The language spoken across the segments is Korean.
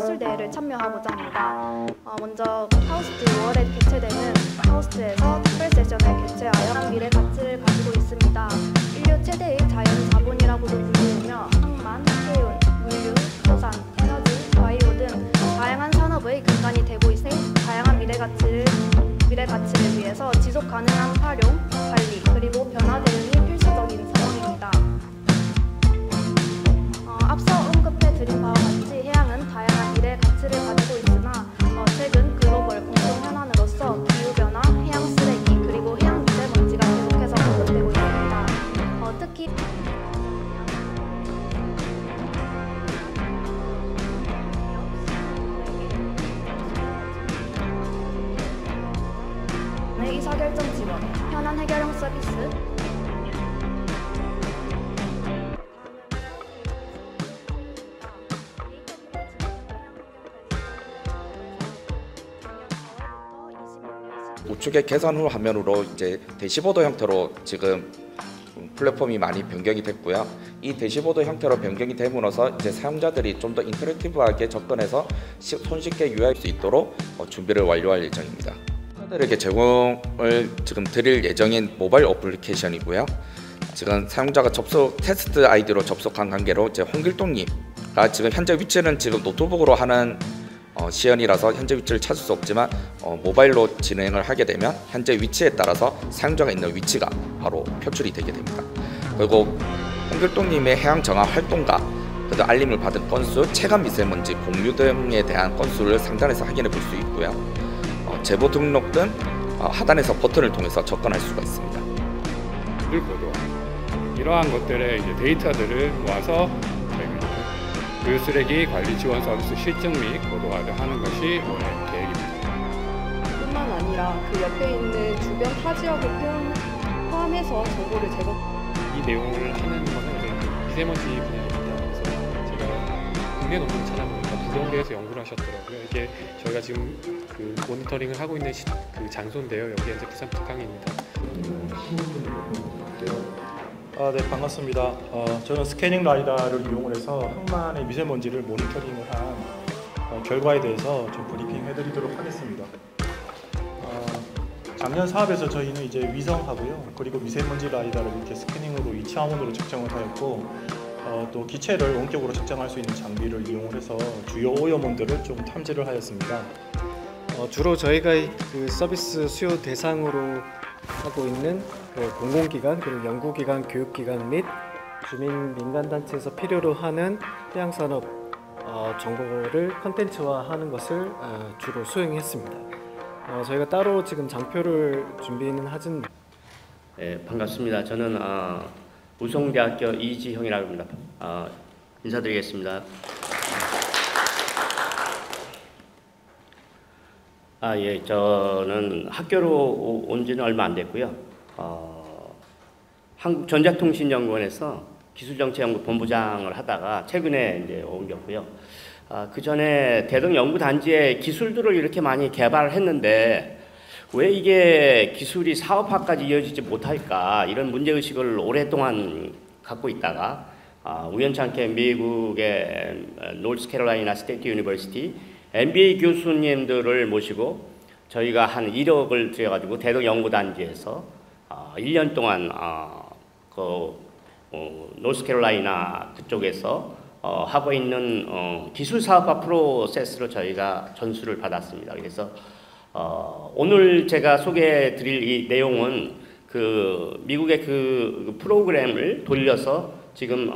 학술대회를 참여하고자 합니다. 먼저 하우스트 5월에 개최되는 하우스트에서 특별 세션을 개최하여 미래 가치를 가지고 있습니다. 인류 최대의 자연 자본이라고도 불리우며 항만, 해운, 물류, 토산, 에너지, 바이오 등 다양한 산업의 근간이 되고 있으니 다양한 미래 가치를 위해서 지속 가능한 활용, 관리, 그리고 변화 대응이 필수적인 상황입니다. 앞서 언급해드린 바와 같이 해양은 다양한 미래 가치를 가지고 있으나 최근 글로벌 공동 현안으로서 기후변화, 해양 쓰레기, 그리고 해양 미세먼지가 계속해서 언급되고 있습니다. 특히 의사결정 지원, 현안 해결형 서비스, 우측의 계산 후 화면으로 이제 대시보드 형태로 지금 플랫폼이 많이 변경이 됐고요. 이 대시보드 형태로 변경이 됨으로써 이제 사용자들이 좀 더 인터랙티브하게 접근해서 손쉽게 유의할 수 있도록 준비를 완료할 예정입니다. 사용자들에게 제공을 지금 드릴 예정인 모바일 어플리케이션이고요. 지금 사용자가 테스트 아이디로 접속한 관계로 이제 홍길동님가 지금 현재 위치는 지금 노트북으로 하는 시연이라서 현재 위치를 찾을 수 없지만 모바일로 진행을 하게 되면 현재 위치에 따라서 사용자가 있는 위치가 바로 표출이 되게 됩니다. 그리고 홍길동님의 해양 정화 활동가, 그리고 알림을 받은 건수, 체감 미세먼지 공유 등에 대한 건수를 상단에서 확인해 볼 수 있고요. 제보 등록 등 하단에서 버튼을 통해서 접근할 수가 있습니다. 고도화 이러한 것들의 이제 데이터들을 모아서 그 쓰레기 관리 지원 서비스 실증 및 고도화를 하는 것이 올해 계획입니다. 뿐만 아니라 그 옆에 있는 주변 타 지역을 포함해서 정보를 제공. 이 내용을 하는 것은 이제 미세먼지 분야입니다. 그래서 제가 국내 논문을 찾아보니까 부동대에서 연구를 하셨더라고요. 이게 저희가 지금 그 모니터링을 하고 있는 그 장소인데요. 여기 이제 부산 북항입니다. 네, 반갑습니다. 저는 스캐닝 라이다를 이용을 해서 항만의 미세먼지를 모니터링을 한 결과에 대해서 좀 브리핑 해드리도록 하겠습니다. 작년 사업에서 저희는 이제 위성하고요, 그리고 미세먼지 라이다를 이렇게 스캐닝으로 2차원으로 측정을 하였고, 또 기체를 원격으로 측정할 수 있는 장비를 이용을 해서 주요 오염원들을 좀 탐지를 하였습니다. 주로 저희가 그 서비스 수요 대상으로 하고 있는 그 공공기관, 그리고 연구기관, 교육기관 및 주민 민간단체에서 필요로 하는 해양산업 정보를 컨텐츠화하는 것을 주로 수행했습니다. 저희가 따로 지금 장표를 준비는 하진. 네, 반갑습니다. 저는 우송대학교 이지형이라고 합니다. 인사드리겠습니다. 예, 저는 학교로 온 지는 얼마 안 됐고요. 한국전자통신연구원에서 기술정책연구 본부장을 하다가 최근에 이제 옮겼고요. 그 전에 대덕연구단지에 기술들을 이렇게 많이 개발을 했는데 왜 이게 기술이 사업화까지 이어지지 못할까, 이런 문제의식을 오랫동안 갖고 있다가 우연찮게 미국의 노스캐롤라이나 스테이트 유니버시티 MBA 교수님들을 모시고 저희가 한 1억을 들여가지고 대덕연구단지에서 1년 동안 노스캐롤라이나 그쪽에서 하고 있는 기술 사업화 프로세스로 저희가 전수를 받았습니다. 그래서 오늘 제가 소개해 드릴 이 내용은 그 미국의 그 프로그램을 돌려서 지금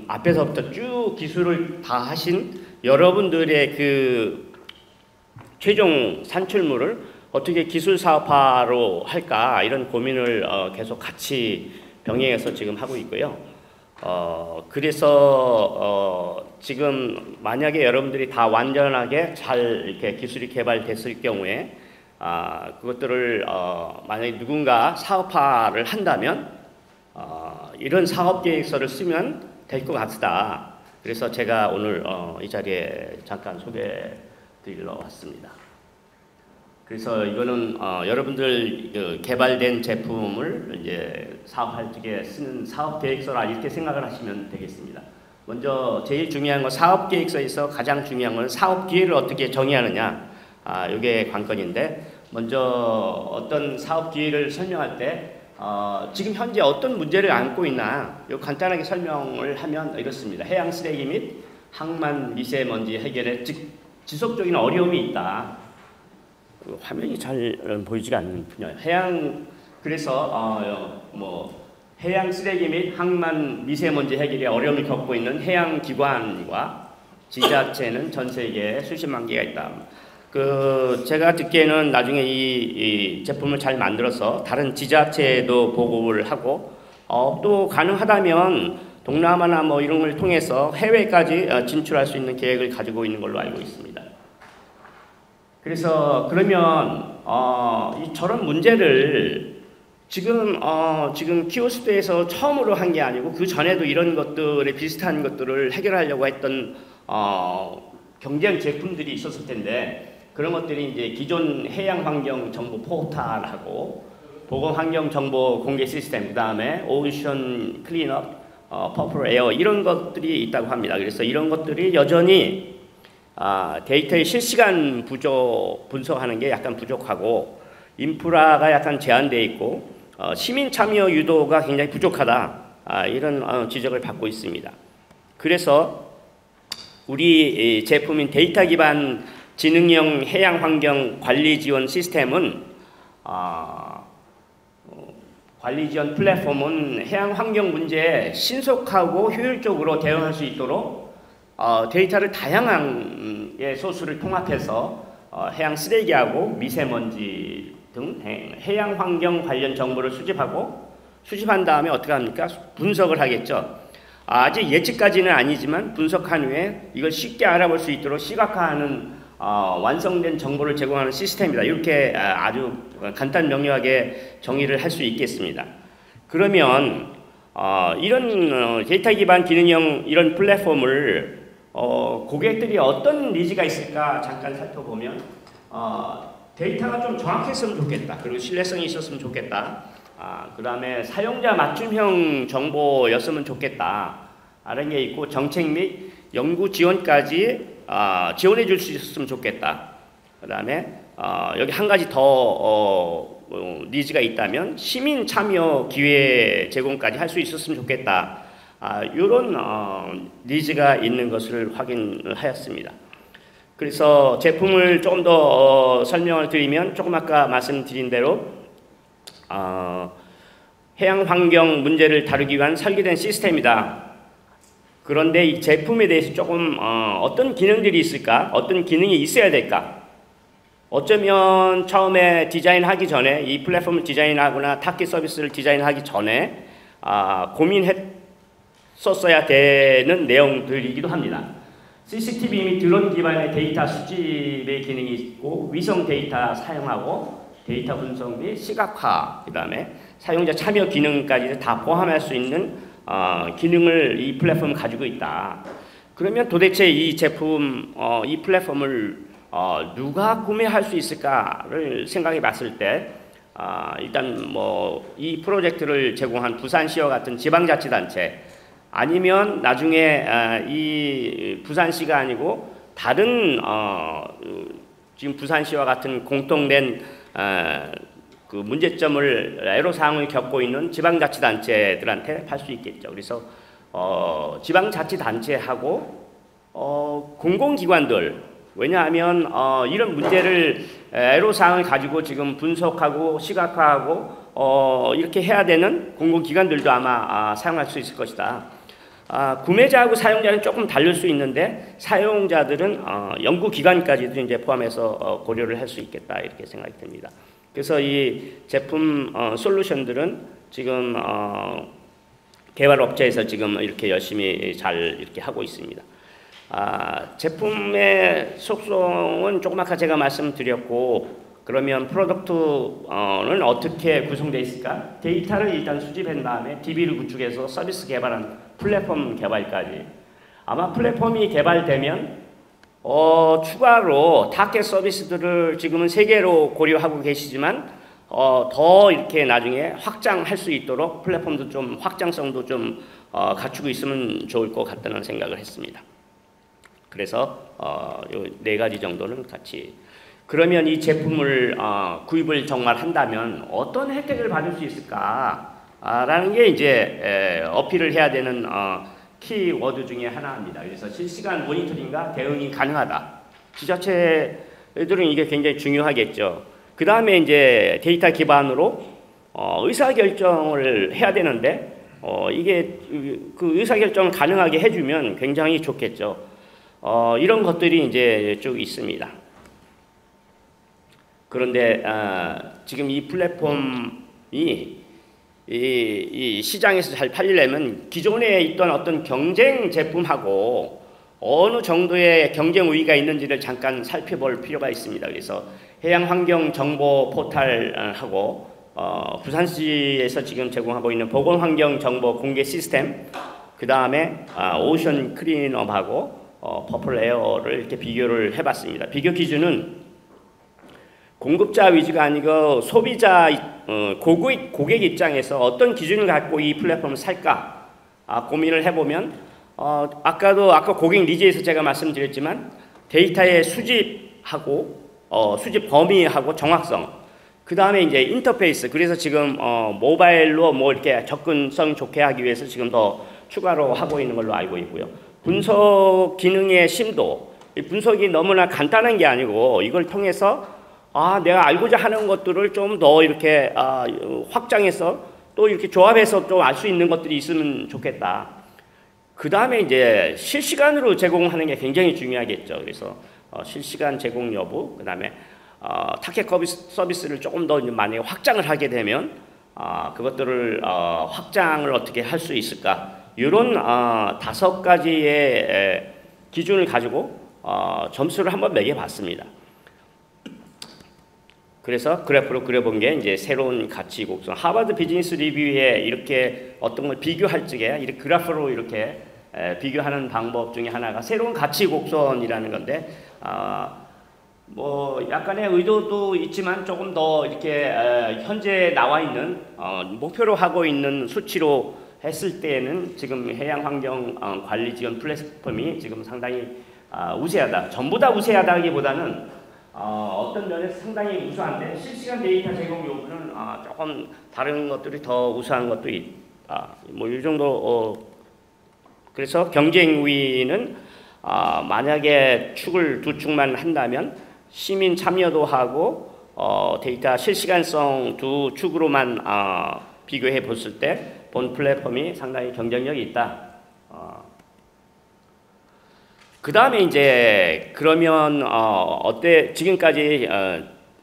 앞에서부터 쭉 기술을 다 하신 여러분들의 그 최종 산출물을 어떻게 기술 사업화로 할까, 이런 고민을 계속 같이 병행해서 지금 하고 있고요. 그래서 지금 만약에 여러분들이 다 완전하게 잘 이렇게 기술이 개발됐을 경우에 그것들을 만약에 누군가 사업화를 한다면 이런 사업 계획서를 쓰면 될 것 같다. 그래서 제가 오늘 이 자리에 잠깐 소개해 드리러 왔습니다. 그래서 이거는 여러분들 개발된 제품을 이제 사업할 적에 쓰는 사업 계획서라, 이렇게 생각을 하시면 되겠습니다. 먼저 제일 중요한 건 사업 계획서에서 가장 중요한 건 사업 기회를 어떻게 정의하느냐. 이게 관건인데 먼저 어떤 사업 기회를 설명할 때 지금 현재 어떤 문제를 안고 있나 요 간단하게 설명을 하면 이렇습니다. 해양 쓰레기 및 항만 미세먼지 해결에 지속적인 어려움이 있다. 화면이 잘 보이지가 않는군요. 그래서 해양 쓰레기 및 항만 미세먼지 해결에 어려움을 겪고 있는 해양 기관과 지자체는 전 세계에 수십만 개가 있다. 제가 듣기에는 나중에 이 제품을 잘 만들어서 다른 지자체에도 보고를 하고 또 가능하다면 동남아나 이런 걸 통해서 해외까지 진출할 수 있는 계획을 가지고 있는 걸로 알고 있습니다. 그래서 그러면 저런 문제를 지금 키오스트에서 처음으로 한 게 아니고 그 전에도 이런 것들에 비슷한 것들을 해결하려고 했던 경쟁 제품들이 있었을 텐데 그런 것들이 이제 기존 해양 환경 정보 포털하고 보건 환경 정보 공개 시스템 그다음에 오션 클린업 퍼플 에어 이런 것들이 있다고 합니다. 그래서 이런 것들이 여전히 데이터의 실시간 분석하는 게 약간 부족하고 인프라가 약간 제한되어 있고 시민 참여 유도가 굉장히 부족하다. 이런 지적을 받고 있습니다. 그래서 우리 제품인 데이터 기반 지능형 해양 환경 관리 지원 시스템은 관리 지원 플랫폼은 해양 환경 문제에 신속하고 효율적으로 대응할 수 있도록 데이터를 다양한 소스를 통합해서 해양 쓰레기하고 미세먼지 등 해양 환경 관련 정보를 수집한 다음에 어떻게 합니까? 분석을 하겠죠. 아직 예측까지는 아니지만 분석한 후에 이걸 쉽게 알아볼 수 있도록 시각화하는 완성된 정보를 제공하는 시스템이다. 이렇게 아주 간단 명료하게 정의를 할 수 있겠습니다. 그러면 이런 데이터 기반 기능형 이런 플랫폼을 고객들이 어떤 니즈가 있을까 잠깐 살펴보면 데이터가 좀 정확했으면 좋겠다. 그리고 신뢰성이 있었으면 좋겠다. 그 다음에 사용자 맞춤형 정보였으면 좋겠다. 이런 게 있고 정책 및 연구 지원까지 지원해 줄 수 있었으면 좋겠다. 그 다음에 여기 한 가지 더 니즈가 있다면 시민 참여 기회 제공까지 할 수 있었으면 좋겠다. 이런 니즈가 있는 것을 확인을 하였습니다. 그래서 제품을 조금 더 설명을 드리면 조금 아까 말씀드린 대로 해양 환경 문제를 다루기 위한 설계된 시스템이다. 그런데 이 제품에 대해서 조금 어떤 기능들이 있을까? 어떤 기능이 있어야 될까? 어쩌면 처음에 디자인하기 전에 이 플랫폼을 디자인하거나 타깃 서비스를 디자인하기 전에 고민했었어야 되는 내용들이기도 합니다. CCTV 및 드론 기반의 데이터 수집의 기능이 있고 위성 데이터 사용하고 데이터 분석 및 시각화 그 다음에 사용자 참여 기능까지 다 포함할 수 있는 기능을 이 플랫폼은 가지고 있다. 그러면 도대체 이 제품, 이 플랫폼을 누가 구매할 수 있을까를 생각해 봤을 때 일단 이 프로젝트를 제공한 부산시와 같은 지방자치단체 아니면 나중에 이 부산시가 아니고 다른 지금 부산시와 같은 공통된 그 문제점을 애로사항을 겪고 있는 지방자치단체들한테 팔 수 있겠죠. 그래서 지방자치단체하고 공공기관들 왜냐하면 이런 문제를 애로사항을 가지고 지금 분석하고 시각화하고 이렇게 해야 되는 공공기관들도 아마 사용할 수 있을 것이다. 구매자하고 사용자는 조금 다를 수 있는데 사용자들은 연구기관까지도 이제 포함해서 고려를 할 수 있겠다 이렇게 생각이 듭니다. 그래서 이 제품 솔루션들은 지금 개발 업체에서 지금 이렇게 열심히 잘 이렇게 하고 있습니다. 제품의 속성은 조금 아까 제가 말씀드렸고 그러면 프로덕트는 어떻게 구성되어 있을까? 데이터를 일단 수집한 다음에 DB를 구축해서 서비스 개발한 플랫폼 개발까지 아마 플랫폼이 개발되면 추가로 타겟 서비스들을 지금은 3개로 고려하고 계시지만 더 이렇게 나중에 확장할 수 있도록 플랫폼도 좀 확장성도 좀 갖추고 있으면 좋을 것 같다는 생각을 했습니다. 그래서 요 4가지 정도는 같이. 그러면 이 제품을 구입을 정말 한다면 어떤 혜택을 받을 수 있을까라는 게 이제 어필을 해야 되는 키워드 중에 하나입니다. 그래서 실시간 모니터링과 대응이 가능하다. 지자체들은 이게 굉장히 중요하겠죠. 그 다음에 이제 데이터 기반으로 의사결정을 해야 되는데 이게 그 의사결정을 가능하게 해주면 굉장히 좋겠죠. 이런 것들이 이제 쭉 있습니다. 그런데 지금 이 플랫폼이 이 시장에서 잘 팔리려면 기존에 있던 어떤 경쟁 제품하고 어느 정도의 경쟁 우위가 있는지를 잠깐 살펴볼 필요가 있습니다. 그래서 해양환경정보 포탈하고 부산시에서 지금 제공하고 있는 보건환경정보 공개 시스템, 그 다음에 오션 클린업하고 퍼플 에어를 이렇게 비교를 해봤습니다. 비교 기준은 공급자 위주가 아니고 소비자 고객 입장에서 어떤 기준을 갖고 이 플랫폼을 살까 고민을 해보면 아까 고객 니즈에서 제가 말씀드렸지만 데이터의 수집하고 수집 범위하고 정확성, 그 다음에 이제 인터페이스, 그래서 지금 모바일로 뭐 이렇게 접근성 좋게 하기 위해서 지금 더 추가로 하고 있는 걸로 알고 있고요. 분석 기능의 심도, 이 분석이 너무나 간단한 게 아니고 이걸 통해서 내가 알고자 하는 것들을 좀 더 이렇게 확장해서 또 이렇게 조합해서 좀 알 수 있는 것들이 있으면 좋겠다. 그 다음에 이제 실시간으로 제공하는 게 굉장히 중요하겠죠. 그래서 실시간 제공 여부, 그 다음에 타겟 서비스를 조금 더 많이 확장을 하게 되면 그것들을 확장을 어떻게 할 수 있을까? 이런 5가지의 기준을 가지고 점수를 한번 매겨봤습니다. 그래서 그래프로 그려본 게 이제 새로운 가치 곡선. 하버드 비즈니스 리뷰에 이렇게 어떤 걸 비교할 적에 이렇게 그래프로 이렇게 비교하는 방법 중에 하나가 새로운 가치 곡선이라는 건데, 뭐 약간의 의도도 있지만 조금 더 이렇게 현재 나와 있는 목표로 하고 있는 수치로 했을 때는 지금 해양환경관리지원 플랫폼이 지금 상당히 우세하다. 전부 다 우세하다기보다는 어떤 면에서 상당히 우수한데 실시간 데이터 제공 요구는 조금 다른 것들이 더 우수한 것도 있다. 뭐 이 정도. 그래서 경쟁 우위는 만약에 축을 2축만 한다면 시민 참여도 하고 데이터 실시간성 2축으로만 비교해 봤을 때 본 플랫폼이 상당히 경쟁력이 있다. 그 다음에 이제 그러면 어때 지금까지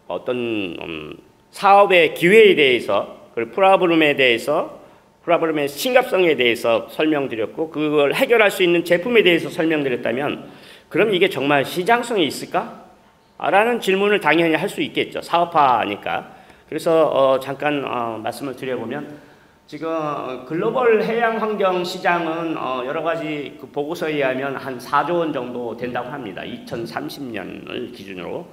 어떤 사업의 기회에 대해서 그리고 프로블럼의 심각성에 대해서 설명드렸고 그걸 해결할 수 있는 제품에 대해서 설명드렸다면 그럼 이게 정말 시장성이 있을까? 라는 질문을 당연히 할 수 있겠죠. 사업화니까. 그래서 잠깐 말씀을 드려보면 지금 글로벌 해양 환경 시장은 여러 가지 그 보고서에 의하면 한 4조 원 정도 된다고 합니다. 2030년을 기준으로.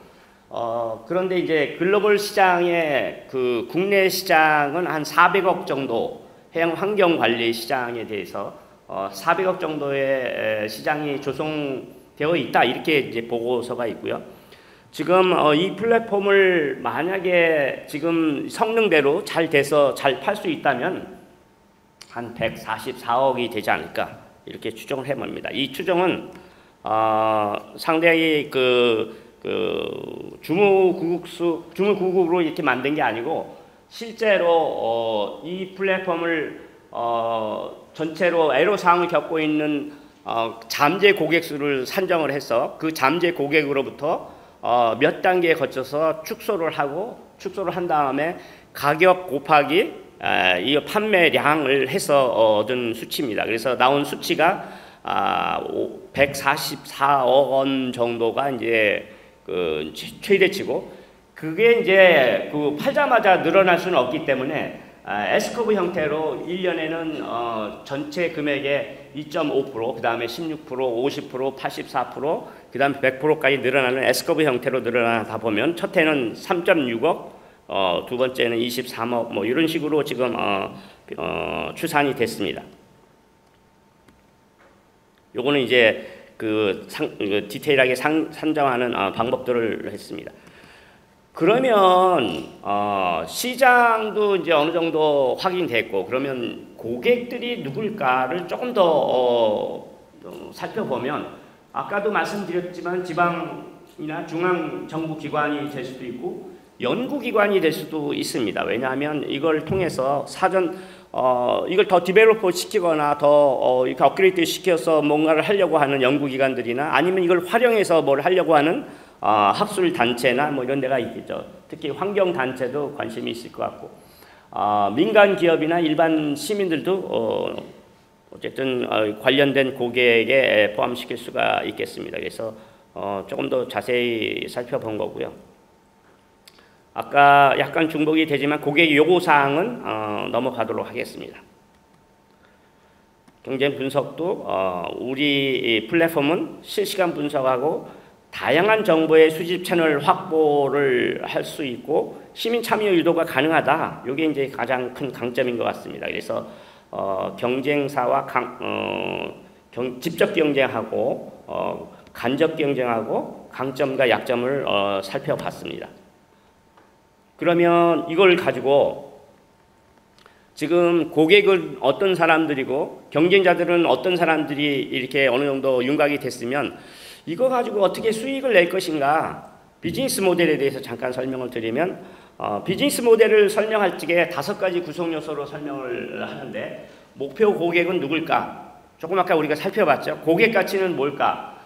그런데 이제 글로벌 시장의 그 국내 시장은 한 400억 정도, 해양 환경 관리 시장에 대해서 400억 정도의 시장이 조성되어 있다. 이렇게 이제 보고서가 있고요. 지금 이 플랫폼을 만약에 지금 성능대로 잘 돼서 잘 팔 수 있다면 한 144억이 되지 않을까 이렇게 추정을 해봅니다. 이 추정은 상당히 주무구국으로 이렇게 만든 게 아니고 실제로 이 플랫폼을 전체로 애로사항을 겪고 있는 잠재 고객 수를 산정을 해서 그 잠재 고객으로부터 몇 단계에 거쳐서 축소를 한 다음에 가격 곱하기 이 판매량을 해서 얻은 수치입니다. 그래서 나온 수치가 144억 원 정도가 이제 그 최대치고 그게 이제 그 팔자마자 늘어날 수는 없기 때문에 S커브 형태로 1년에는 전체 금액의 2.5%, 그 다음에 16%, 50%, 84%, 그 다음에 100%까지 늘어나는 S커브 형태로 늘어나다 보면 첫 해는 3.6억, 두 번째는 23억, 뭐 이런 식으로 지금 추산이 됐습니다. 요거는 이제 그 디테일하게 산정하는 방법들을 했습니다. 그러면 시장도 이제 어느 정도 확인됐고, 그러면 고객들이 누굴까를 조금 더 살펴보면, 아까도 말씀드렸지만 지방이나 중앙 정부 기관이 될 수도 있고 연구기관이 될 수도 있습니다. 왜냐하면 이걸 통해서 사전 이걸 더 디벨로퍼 시키거나 더 이렇게 업그레이드 시켜서 뭔가를 하려고 하는 연구기관들이나 아니면 이걸 활용해서 뭘 하려고 하는 학술 단체나 뭐 이런 데가 있겠죠. 특히 환경 단체도 관심이 있을 것 같고, 민간 기업이나 일반 시민들도 어쨌든 관련된 고객에 포함시킬 수가 있겠습니다. 그래서 조금 더 자세히 살펴본 거고요. 아까 약간 중복이 되지만 고객 요구 사항은 넘어가도록 하겠습니다. 경쟁 분석도 우리 플랫폼은 실시간 분석하고 다양한 정보의 수집 채널 확보를 할 수 있고 시민 참여 유도가 가능하다. 이게 이제 가장 큰 강점인 것 같습니다. 그래서 경쟁사와 직접 경쟁하고 간접 경쟁하고 강점과 약점을 살펴봤습니다. 그러면 이걸 가지고 지금 고객은 어떤 사람들이고 경쟁자들은 어떤 사람들이 이렇게 어느 정도 윤곽이 됐으면 이거 가지고 어떻게 수익을 낼 것인가, 비즈니스 모델에 대해서 잠깐 설명을 드리면 비즈니스 모델을 설명할 적에 5가지 구성 요소로 설명을 하는데, 목표 고객은 누굴까? 조금 아까 우리가 살펴봤죠. 고객 가치는 뭘까?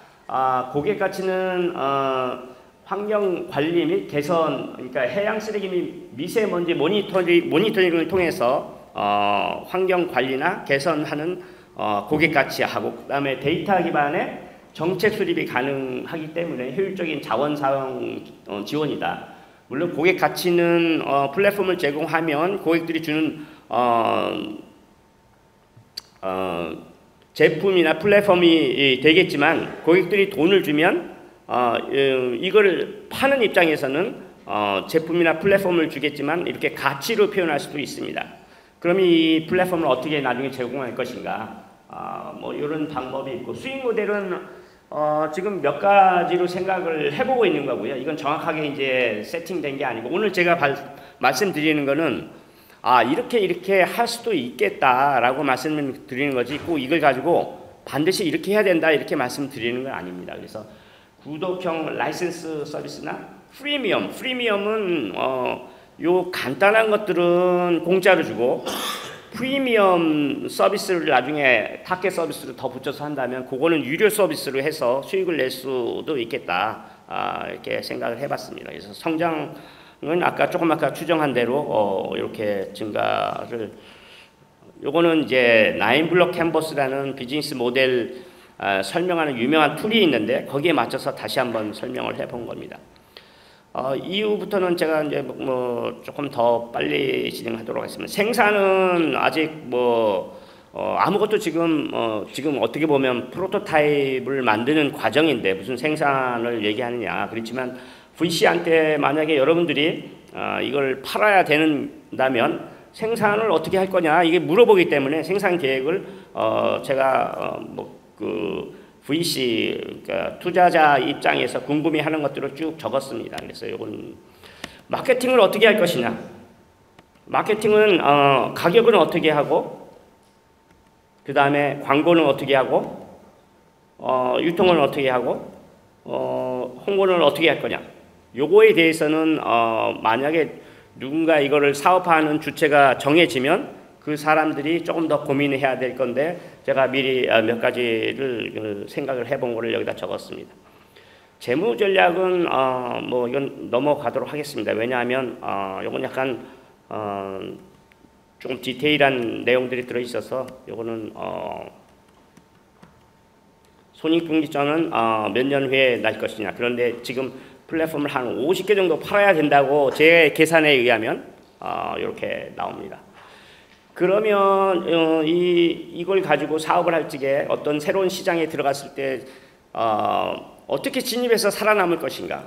고객 가치는 환경 관리 및 개선, 그러니까 해양 쓰레기 및 미세먼지 모니터링을 통해서 환경 관리나 개선하는 고객 가치하고, 그다음에 데이터 기반의 정책 수립이 가능하기 때문에 효율적인 자원 사용 지원이다. 물론 고객 가치는 플랫폼을 제공하면 고객들이 주는 제품이나 플랫폼이 되겠지만, 고객들이 돈을 주면 이걸 파는 입장에서는 제품이나 플랫폼을 주겠지만 이렇게 가치로 표현할 수도 있습니다. 그럼 이 플랫폼을 어떻게 나중에 제공할 것인가, 뭐 이런 방법이 있고, 수익 모델은 지금 몇 가지로 생각을 해보고 있는 거고요. 이건 정확하게 이제 세팅된 게 아니고, 오늘 제가 말씀드리는 거는 이렇게 할 수도 있겠다라고 말씀을 드리는 거지, 꼭 이걸 가지고 반드시 이렇게 해야 된다 이렇게 말씀드리는 건 아닙니다. 그래서 구독형 라이센스 서비스나 프리미엄은 요 간단한 것들은 공짜로 주고, 프리미엄 서비스를 나중에 타겟 서비스를 더 붙여서 한다면 그거는 유료 서비스로 해서 수익을 낼 수도 있겠다, 이렇게 생각을 해봤습니다. 그래서 성장은 아까 추정한 대로 이렇게 증가를, 요거는 이제 9블럭 캔버스라는 비즈니스 모델 설명하는 유명한 툴이 있는데 거기에 맞춰서 다시 한번 설명을 해본 겁니다. 이후부터는 제가 이제 조금 더 빨리 진행하도록 하겠습니다. 생산은 아직 아무것도 지금 어떻게 보면 프로토타입을 만드는 과정인데 무슨 생산을 얘기하느냐. 그렇지만 VC한테 만약에 여러분들이 이걸 팔아야 된다면 생산을 어떻게 할 거냐 이게 물어보기 때문에 생산 계획을 제가 VC, 그러니까 투자자 입장에서 궁금해하는 것들을 쭉 적었습니다. 그래서 이건 마케팅을 어떻게 할 것이냐, 마케팅은 가격은 어떻게 하고, 그 다음에 광고는 어떻게 하고, 유통은 어떻게 하고, 홍보는 어떻게 할 거냐. 요거에 대해서는 만약에 누군가 이거를 사업하는 주체가 정해지면 그 사람들이 조금 더 고민을 해야 될 건데, 제가 미리 몇 가지를 생각을 해본 거를 여기다 적었습니다. 재무 전략은 이건 넘어가도록 하겠습니다. 왜냐하면 이건 약간 조금 디테일한 내용들이 들어 있어서 이거는 손익분기점은 몇 년 후에 날 것이냐. 그런데 지금 플랫폼을 한 50개 정도 팔아야 된다고 제 계산에 의하면 이렇게 나옵니다. 그러면 이걸 가지고 사업을 할 적에 어떤 새로운 시장에 들어갔을 때 어떻게 진입해서 살아남을 것인가.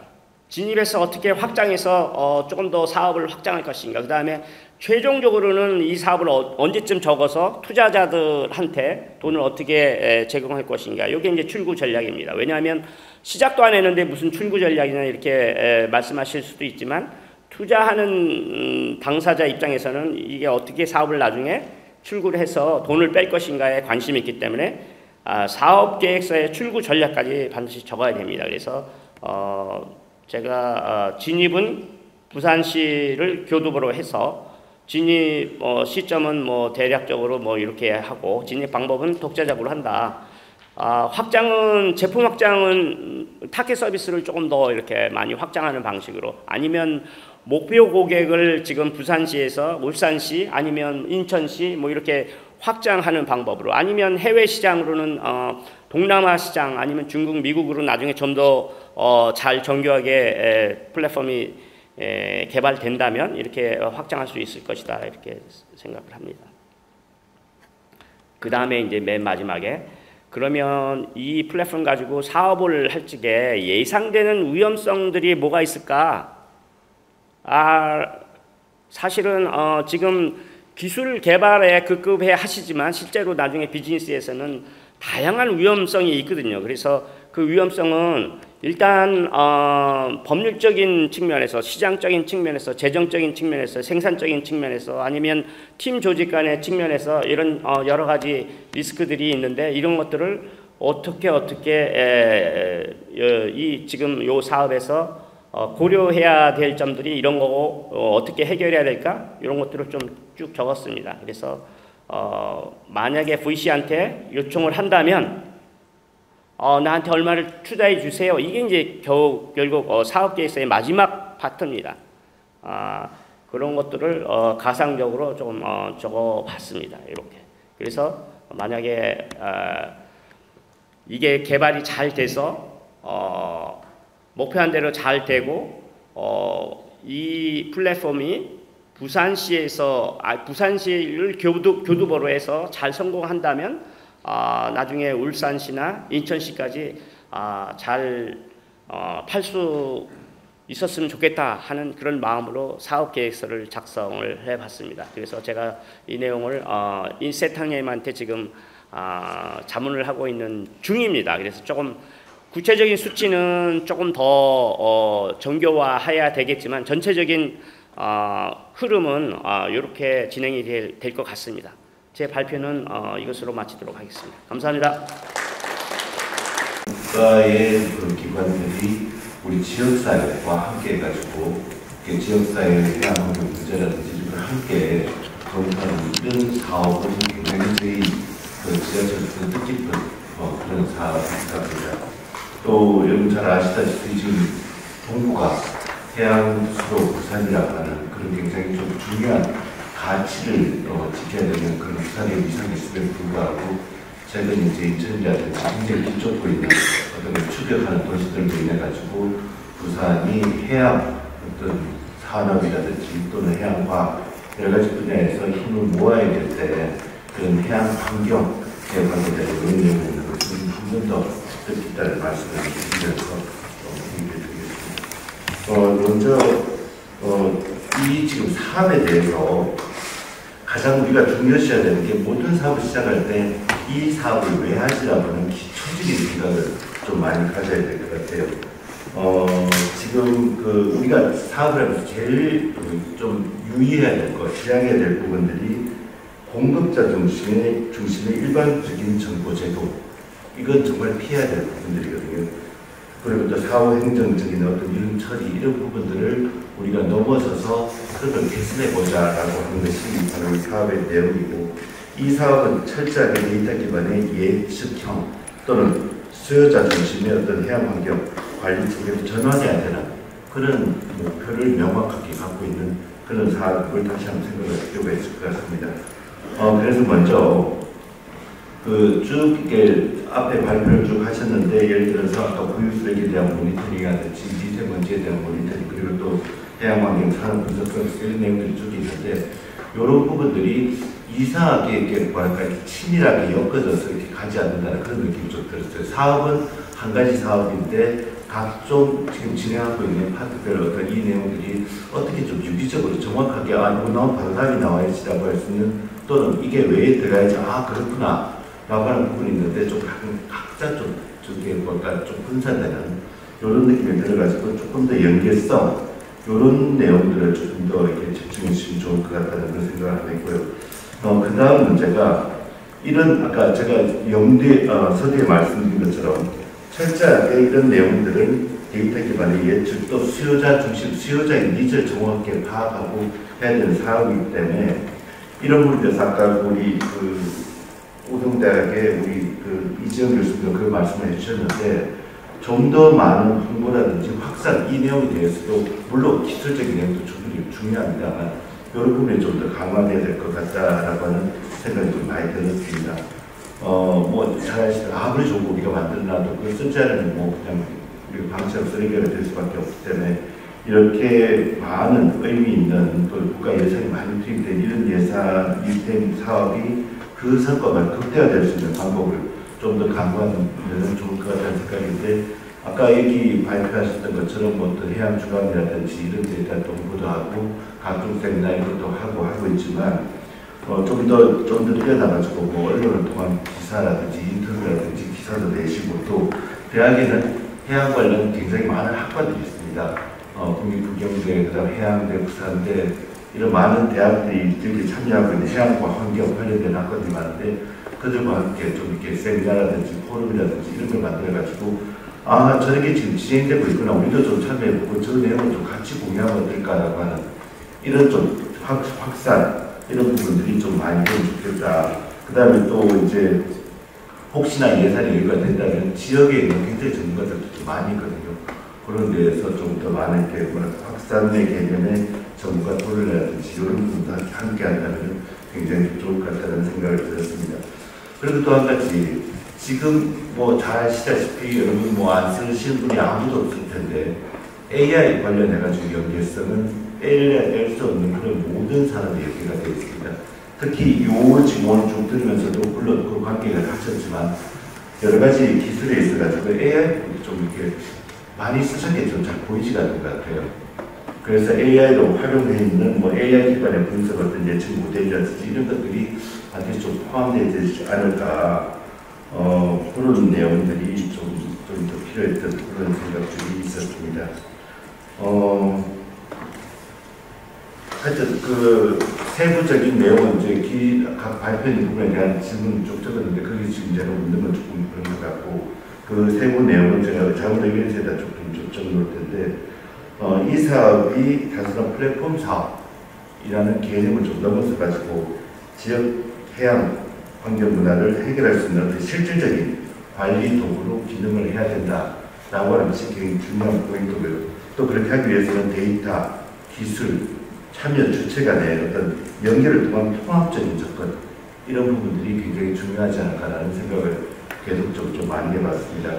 진입해서 어떻게 확장해서 조금 더 사업을 확장할 것인가. 그 다음에 최종적으로는 이 사업을 언제쯤 적어서 투자자들한테 돈을 어떻게 제공할 것인가. 이게 이제 출구 전략입니다. 왜냐하면 시작도 안 했는데 무슨 출구 전략이냐 이렇게 말씀하실 수도 있지만 투자하는 당사자 입장에서는 이게 어떻게 사업을 나중에 출구를 해서 돈을 뺄 것인가에 관심이 있기 때문에 사업계획서의 출구 전략까지 반드시 적어야 됩니다. 그래서 제가 진입은 부산시를 교두보로 해서 진입 시점은 뭐 대략적으로 뭐 이렇게 하고 진입 방법은 독자적으로 한다. 확장은 제품 확장은 타겟 서비스를 조금 더 이렇게 많이 확장하는 방식으로 아니면 목표 고객을 지금 부산시에서 울산시 아니면 인천시 뭐 이렇게 확장하는 방법으로 아니면 해외 시장으로는 동남아 시장 아니면 중국, 미국으로 나중에 좀 더 잘 정교하게 플랫폼이 개발된다면 이렇게 확장할 수 있을 것이다 이렇게 생각을 합니다. 그 다음에 이제 맨 마지막에 그러면 이 플랫폼 가지고 사업을 할 적에 예상되는 위험성들이 뭐가 있을까? 사실은 지금 기술 개발에 급급해 하시지만 실제로 나중에 비즈니스에서는 다양한 위험성이 있거든요. 그래서 그 위험성은 일단 법률적인 측면에서, 시장적인 측면에서, 재정적인 측면에서, 생산적인 측면에서 아니면 팀 조직 간의 측면에서 이런 여러 가지 리스크들이 있는데 이런 것들을 어떻게 이 지금 요 사업에서 고려해야 될 점들이 이런 거고 어떻게 해결해야 될까 이런 것들을 좀 쭉 적었습니다. 그래서 만약에 VC한테 요청을 한다면 나한테 얼마를 투자해 주세요. 이게 이제 결국 사업계획서의 마지막 파트입니다. 그런 것들을 가상적으로 좀 적어봤습니다. 이렇게. 그래서 만약에 이게 개발이 잘 돼서 목표한 대로 잘 되고 이 플랫폼이 부산시를 교두보로 해서 잘 성공한다면 나중에 울산시나 인천시까지 잘 팔 수 있었으면 좋겠다 하는 그런 마음으로 사업계획서를 작성을 해봤습니다. 그래서 제가 이 내용을 인세탕님한테 지금 자문을 하고 있는 중입니다. 그래서 조금 구체적인 수치는 조금 더 정교화해야 되겠지만 전체적인 흐름은 이렇게 진행이 될 것 같습니다. 제 발표는 이것으로 마치도록 하겠습니다. 감사합니다. 국가의 그 기관들이 우리 지역사회와 함께 해가지고 지역사회의 해양환경 문제라든지 이걸 함께 검토하는 이런 사업은 굉장히 저희 그 지하철 뜻깊은 그런 사업입니다. 또 여러분 잘 아시다시피 지금 동구가 해양수도 부산이라고 하는 그런 굉장히 좀 중요한 가치를 지켜야 되는 그런 부산의 위상이 있음에도 불구하고 최근 이제 인천이라든지 굉장히 뒤쫓고 있는 어떤 추격하는 도시들로 인해 가지고 부산이 해양 어떤 산업이라든지 또는 해양과학 여러 가지 분야에서 힘을 모아야 될 때 그런 해양 환경 개발에 대한 의미를 있는 것을 한 번 더 뜻깊다는 말씀을 드리면서 드리겠습니다. 먼저 이 지금 사업에 대해서 가장 우리가 중요시해야 되는 게 모든 사업을 시작할 때 이 사업을 왜 하지라고 하는 기초적인 생각을 좀 많이 가져야 될 것 같아요. 지금 그 우리가 사업을 하면서 제일 좀 유의해야 될 것, 지향해야 될 부분들이 공급자 중심의 일반적인 정보 제도, 이건 정말 피해야 될 부분들이거든요. 그리고 또 사후 행정적인 어떤 이런 처리 이런 부분들을 우리가 넘어서서 그걸 개선해보자라고 하는 것이 바로 이 사업의 내용이고, 이 사업은 철저하게 데이터 기반의 예측형 또는 수요자 중심의 어떤 해양환경 관리 체계로 전환해야 되는 그런 목표를 명확하게 갖고 있는 그런 사업을 다시 한번 생각할 필요가 있을 것 같습니다. 그래서 먼저 쭉 이렇게 앞에 발표를 쭉 하셨는데, 예를 들어서 아까 구유 쓰레기에 대한 모니터링이라든지 미세먼지에 대한 모니터링, 그리고 또 해양환경 산업 분석 서비스 이런 내용들이 쭉 있는데, 이런 부분들이 이상하게 이렇게 뭐랄까 친밀하게 엮어져서 이렇게 가지 않는다는 그런 느낌이 좀 들었어요. 사업은 한 가지 사업인데 각종 지금 진행하고 있는 파트별 어떤 이 내용들이 어떻게 좀 유기적으로 정확하게 이거 나오면 바로 답이 나와야지라고 할 수 있는, 또는 이게 왜 들어가야지 그렇구나 라고 하는 부분이 있는데 좀 각자 좀 저게 뭔가 좀 분산되는 이런 느낌이 들어가지고 조금 더 연계성 이런 내용들을 조금 더 이렇게 집중해 주시면 좋을 것 같다는 그런 생각을 하고 있고요. 그 다음 문제가 이런 아까 제가 서두에 말씀드린 것처럼 철저하게 이런 내용들은 데이터 기반의 예측 또 수요자 중심, 수요자의 니즈를 정확하게 파악하고 해야 되는 사업이기 때문에 이런 부분에서 아까 우리 우동대학의 우리 이지영 교수님도 그 말씀을 해주셨는데 좀 더 많은 홍보라든지 확산 이 내용에 대해서도 물론 기술적인 내용도 충분히 중요합니다만 이런 부분에 좀 더 강화돼야 될 것 같다라고 하는 생각이 좀 많이 들었습니다. 잘 아시다시피 아무리 좋은 고기가 만들어놔도 그걸 쓰지 않으면 그냥 우리가 방치하고 쓰레기가 될 수밖에 없기 때문에 이렇게 많은 의미 있는 또 국가 예산이 많이 투입된 이런 예산 사업이 그 성과가 극대화될 수 있는 방법을 좀 더 강구하는 데는 좋을 것 같다는 생각인데, 아까 여기 발표하셨던 것처럼 어떤 해양 주간이라든지 이런 데에 대한 홍보도 하고 각종 세미나 이것도 하고 있지만 좀 더 뛰어나가지고 언론을 통한 기사라든지 인터뷰라든지 기사도 내시고 또 대학에는 해양 관련 굉장히 많은 학과들이 있습니다. 국립국영대, 그다음 해양대, 부산대 이런 많은 대학들이 참여하고 있는 해양과 환경 관련된 학과들이 많은데 그들과 함께 좀 이렇게 세미나라든지 포럼이라든지 이런 걸 만들어가지고 저렇게 지금 진행되고 있구나, 우리도 좀 참여해보고 저 내용을 좀 같이 공유하면 어떨까라고 하는 이런 좀 확산 이런 부분들이 좀 많이 되면 좋겠다. 그 다음에 또 이제 혹시나 예산이 여유가 된다면 지역에 있는 굉장히 전문가들도 좀 많이 있거든요. 그런 데에서 좀 더 많은 게 확산의 개념의 전문가 토론이라든지 이런 부분도 함께 한다면 굉장히 좋을 것 같다는 생각을 들었습니다. 그리고 또 한 가지, 지금 잘 아시다시피 여러분 안 쓰시는 분이 아무도 없을 텐데 AI 관련해가지고 연계성은 뗄 수 없는 그런 모든 산업에 연계가 되어 있습니다. 특히 지금 오늘 쭉 들으면서도 물론 그 관계가 갇혔지만 여러 가지 기술에 있어가지고 AI 좀 이렇게 많이 쓰셨겠죠. 잘 보이지가 않는 것 같아요. 그래서 AI로 활용되어 있는 AI 기반의 분석 어떤 예측 모델이라든지 이런 것들이 반드시 좀 포함되어 있지 않을까, 그런 내용들이 좀 더 필요했던 그런 생각들이 있었습니다. 하여튼 세부적인 내용은 이제 각 발표된 부분에 대한 질문 좀 적었는데 그게 지금 제가 묻는 건 조금 그런 것 같고, 그 세부 내용은 제가 자문의견서에다 조금 적어놓을 텐데, 이 사업이 단순한 플랫폼 사업이라는 개념을 좀 넘어서 가지고 지역 해양 환경 문화를 해결할 수 있는 실질적인 관리 도구로 기능을 해야 된다라고 하는 것이 굉장히 중요한 포인트고요. 또 그렇게 하기 위해서는 데이터, 기술, 참여 주체 간의 어떤 연계를 통한 통합적인 접근 이런 부분들이 굉장히 중요하지 않을까라는 생각을 계속적으로 좀 많이 해봤습니다.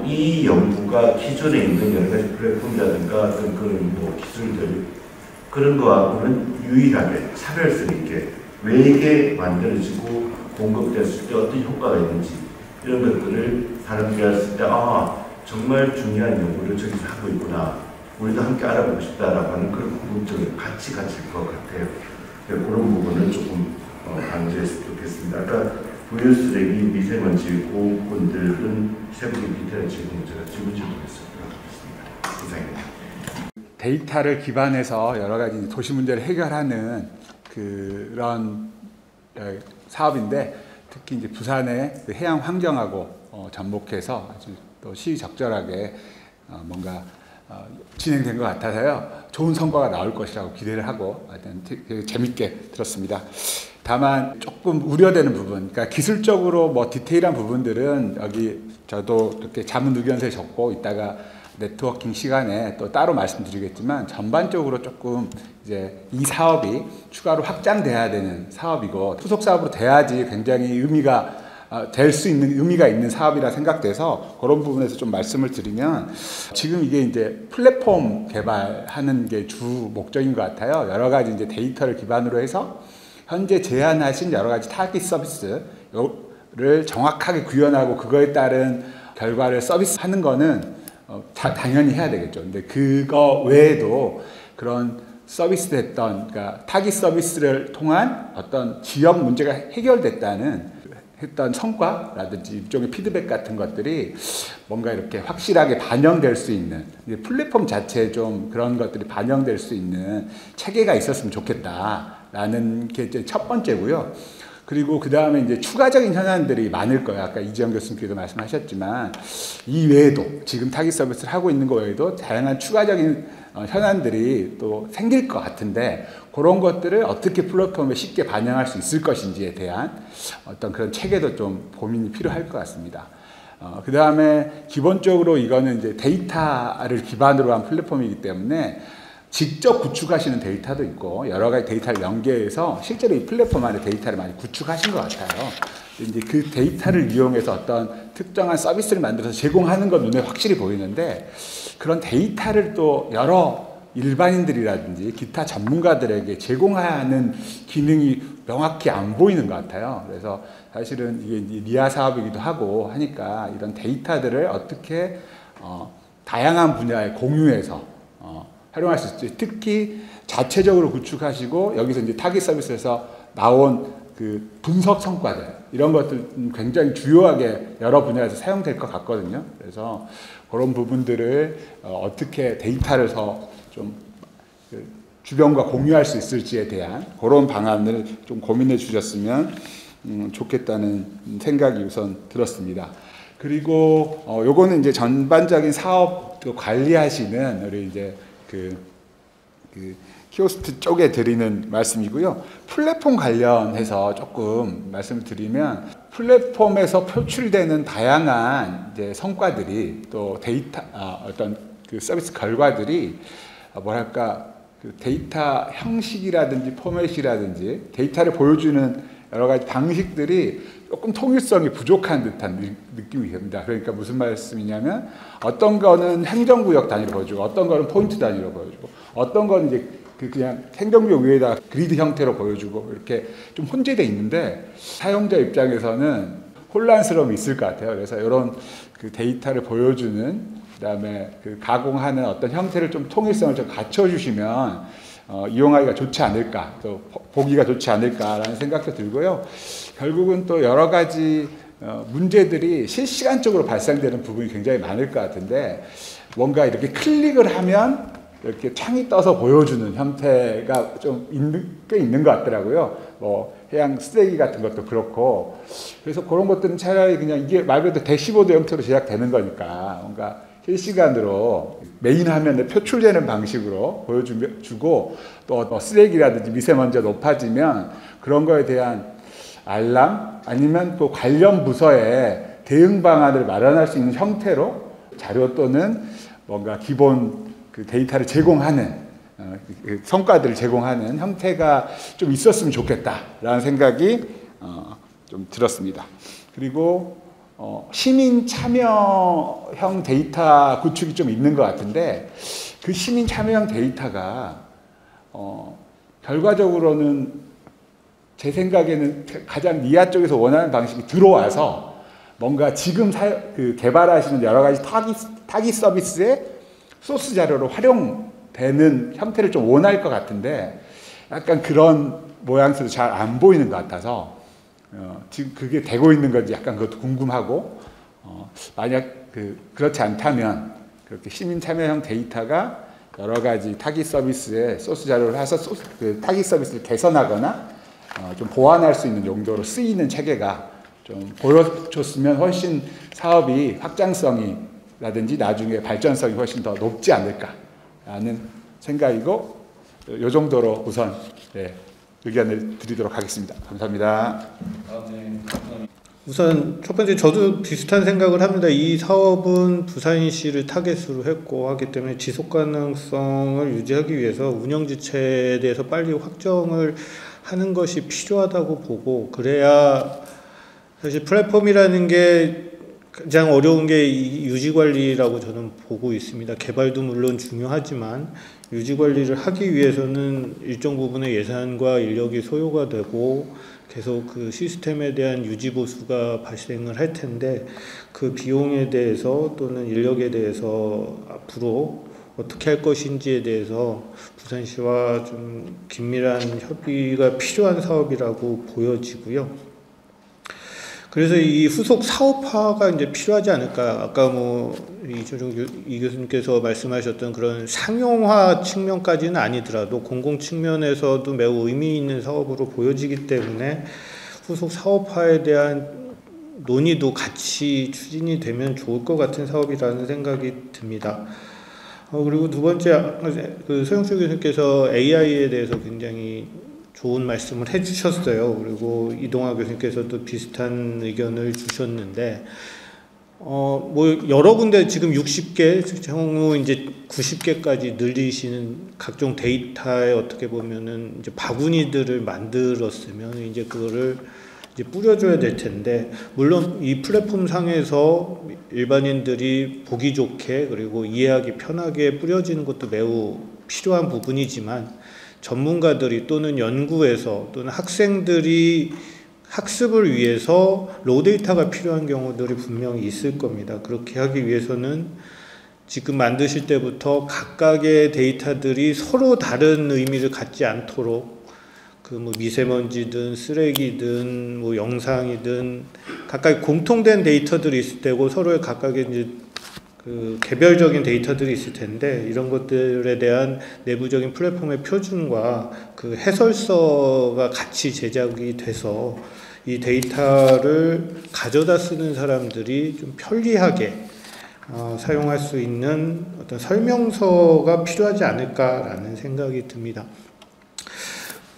이 연구가 기존에 있는 여러 가지 플랫폼이라든가 어떤 그런 기술들 그런 거하고는 유일하게 차별성 있게 왜 이게 만들어지고 공급됐을 때 어떤 효과가 있는지 이런 것들을 사람들이 했을 때 정말 중요한 연구를 저기서 하고 있구나, 우리도 함께 알아보고 싶다라고 하는 그런 궁금증을 같이 가질 것 같아요. 그런 부분을 조금 강조했으면 좋겠습니다. 아까 부유쓰레기, 미세먼지, 고온들은 세부적인 디테일한 질문 제가 질문드리겠습니다. 이상입니다. 데이터를 기반해서 여러 가지 도시 문제를 해결하는 그런 사업인데, 특히 이제 부산의 해양 환경하고 접목해서 아주 또 시의적절하게 뭔가 진행된 것 같아서요, 좋은 성과가 나올 것이라고 기대를 하고 되게 재밌게 들었습니다. 다만 조금 우려되는 부분, 그러니까 기술적으로 디테일한 부분들은 여기 저도 이렇게 자문 의견서에 적고 이따가 네트워킹 시간에 또 따로 말씀드리겠지만, 전반적으로 조금 이제 이 사업이 추가로 확장돼야 되는 사업이고 후속 사업으로 돼야지 굉장히 될 수 있는 의미가 있는 사업이라 생각돼서 그런 부분에서 좀 말씀을 드리면, 지금 이게 이제 플랫폼 개발하는 게 주 목적인 것 같아요. 여러 가지 이제 데이터를 기반으로 해서 현재 제안하신 여러 가지 타깃 서비스를 정확하게 구현하고 그거에 따른 결과를 서비스하는 거는 당연히 해야 되겠죠. 근데 그거 외에도 그런 서비스 됐던, 그러니까 타깃 서비스를 통한 어떤 지역 문제가 해결됐다는 했던 성과라든지 일종의 피드백 같은 것들이 뭔가 이렇게 확실하게 반영될 수 있는, 플랫폼 자체에 좀 그런 것들이 반영될 수 있는 체계가 있었으면 좋겠다라는 게 이제 첫 번째고요. 그리고 그 다음에 이제 추가적인 현안들이 많을 거예요. 아까 이지영 교수님께도 말씀하셨지만 이 외에도 지금 타깃 서비스를 하고 있는 거 외에도 다양한 추가적인 현안들이 또 생길 것 같은데 그런 것들을 어떻게 플랫폼에 쉽게 반영할 수 있을 것인지에 대한 어떤 그런 체계도 좀 고민이 필요할 것 같습니다. 그 다음에 기본적으로 이거는 이제 데이터를 기반으로 한 플랫폼이기 때문에 직접 구축하시는 데이터도 있고 여러 가지 데이터를 연계해서 실제로 이 플랫폼 안에 데이터를 많이 구축하신 것 같아요. 이제 그 데이터를 이용해서 어떤 특정한 서비스를 만들어서 제공하는 건 눈에 확실히 보이는데 그런 데이터를 또 여러 일반인들이라든지 기타 전문가들에게 제공하는 기능이 명확히 안 보이는 것 같아요. 그래서 사실은 이게 이제 리아 사업이기도 하고 하니까 이런 데이터들을 어떻게 다양한 분야에 공유해서 활용할 수 있지. 특히 자체적으로 구축하시고 여기서 이제 타깃 서비스에서 나온 그 분석 성과들 이런 것들 굉장히 주요하게 여러 분야에서 사용될 것 같거든요. 그래서 그런 부분들을 어떻게 데이터를 더 좀 주변과 공유할 수 있을지에 대한 그런 방안을 좀 고민해 주셨으면 좋겠다는 생각이 우선 들었습니다. 그리고 요거는 이제 전반적인 사업 관리하시는 우리 이제 그 키오스트 쪽에 드리는 말씀이고요. 플랫폼 관련해서 조금 말씀을 드리면 플랫폼에서 표출되는 다양한 이제 성과들이 또 데이터 어떤 그 서비스 결과들이 뭐랄까 그 데이터 형식이라든지 포맷이라든지 데이터를 보여주는 여러 가지 방식들이 조금 통일성이 부족한 듯한 느낌이 듭니다. 그러니까 무슨 말씀이냐면 어떤 거는 행정구역 단위로 보여주고 어떤 거는 포인트 단위로 보여주고 어떤 거는 이제 그냥 행정구역 위에다 그리드 형태로 보여주고 이렇게 좀 혼재되어 있는데 사용자 입장에서는 혼란스러움이 있을 것 같아요. 그래서 이런 그 데이터를 보여주는 그다음에 그 가공하는 어떤 형태를 좀 통일성을 좀 갖춰주시면 이용하기가 좋지 않을까, 또 보기가 좋지 않을까라는 생각도 들고요. 결국은 또 여러 가지 문제들이 실시간적으로 발생되는 부분이 굉장히 많을 것 같은데 뭔가 이렇게 클릭을 하면 이렇게 창이 떠서 보여주는 형태가 좀 꽤 있는 것 같더라고요. 뭐 해양 쓰레기 같은 것도 그렇고 그래서 그런 것들은 차라리 그냥 이게 말 그대로 대시보드 형태로 제작되는 거니까 뭔가 실시간으로 메인 화면에 표출되는 방식으로 보여주고 또 쓰레기라든지 미세먼지가 높아지면 그런 거에 대한 알람 아니면 또 관련 부서에 대응 방안을 마련할 수 있는 형태로 자료 또는 뭔가 기본 그 데이터를 제공하는 성과들을 제공하는 형태가 좀 있었으면 좋겠다라는 생각이 좀 들었습니다. 그리고 시민 참여형 데이터 구축이 좀 있는 것 같은데 그 시민 참여형 데이터가 결과적으로는 제 생각에는 가장 리아 쪽에서 원하는 방식이 들어와서 뭔가 지금 개발하시는 여러 가지 타깃 서비스의 소스 자료로 활용되는 형태를 좀 원할 것 같은데 약간 그런 모양새도 잘 안 보이는 것 같아서 지금 그게 되고 있는 건지 약간 그것도 궁금하고 만약 그렇지 않다면 그렇게 시민 참여형 데이터가 여러 가지 타깃 서비스에 소스 자료를 해서 타깃 서비스를 개선하거나 좀 보완할 수 있는 용도로 쓰이는 체계가 좀 보여줬으면 훨씬 사업이 확장성이라든지 나중에 발전성이 훨씬 더 높지 않을까라는 생각이고 이 정도로 우선 의견을 드리도록 하겠습니다. 감사합니다. 우선 첫 번째 저도 비슷한 생각을 합니다. 이 사업은 부산시를 타겟으로 했고 하기 때문에 지속 가능성을 유지하기 위해서 운영지체에 대해서 빨리 확정을 하는 것이 필요하다고 보고 그래야 사실 플랫폼이라는 게 가장 어려운 게 이 유지 관리라고 저는 보고 있습니다. 개발도 물론 중요하지만 유지 관리를 하기 위해서는 일정 부분의 예산과 인력이 소요가 되고 계속 그 시스템에 대한 유지 보수가 발생을 할 텐데 그 비용에 대해서 또는 인력에 대해서 앞으로 어떻게 할 것인지에 대해서 부산시와 좀 긴밀한 협의가 필요한 사업이라고 보여지고요. 그래서 이 후속 사업화가 이제 필요하지 않을까. 아까 이 교수님께서 말씀하셨던 그런 상용화 측면까지는 아니더라도 공공 측면에서도 매우 의미 있는 사업으로 보여지기 때문에 후속 사업화에 대한 논의도 같이 추진이 되면 좋을 것 같은 사업이라는 생각이 듭니다. 그리고 두 번째, 그 서영철 교수님께서 AI에 대해서 굉장히 좋은 말씀을 해주셨어요. 그리고 이동화 교수님께서도 비슷한 의견을 주셨는데, 여러 군데 지금 60개, 향후 이제 90개까지 늘리시는 각종 데이터에 어떻게 보면은 이제 바구니들을 만들었으면 이제 그거를 이제 뿌려줘야 될 텐데, 물론 이 플랫폼 상에서 일반인들이 보기 좋게 그리고 이해하기 편하게 뿌려지는 것도 매우 필요한 부분이지만, 전문가들이 또는 연구에서 또는 학생들이 학습을 위해서 로데이터가 필요한 경우들이 분명히 있을 겁니다. 그렇게 하기 위해서는 지금 만드실 때부터 각각의 데이터들이 서로 다른 의미를 갖지 않도록 그 미세먼지든 쓰레기든 영상이든 각각 공통된 데이터들이 있을 테고 서로의 각각의 이제 그 개별적인 데이터들이 있을 텐데 이런 것들에 대한 내부적인 플랫폼의 표준과 그 해설서가 같이 제작이 돼서 이 데이터를 가져다 쓰는 사람들이 좀 편리하게 사용할 수 있는 어떤 설명서가 필요하지 않을까라는 생각이 듭니다.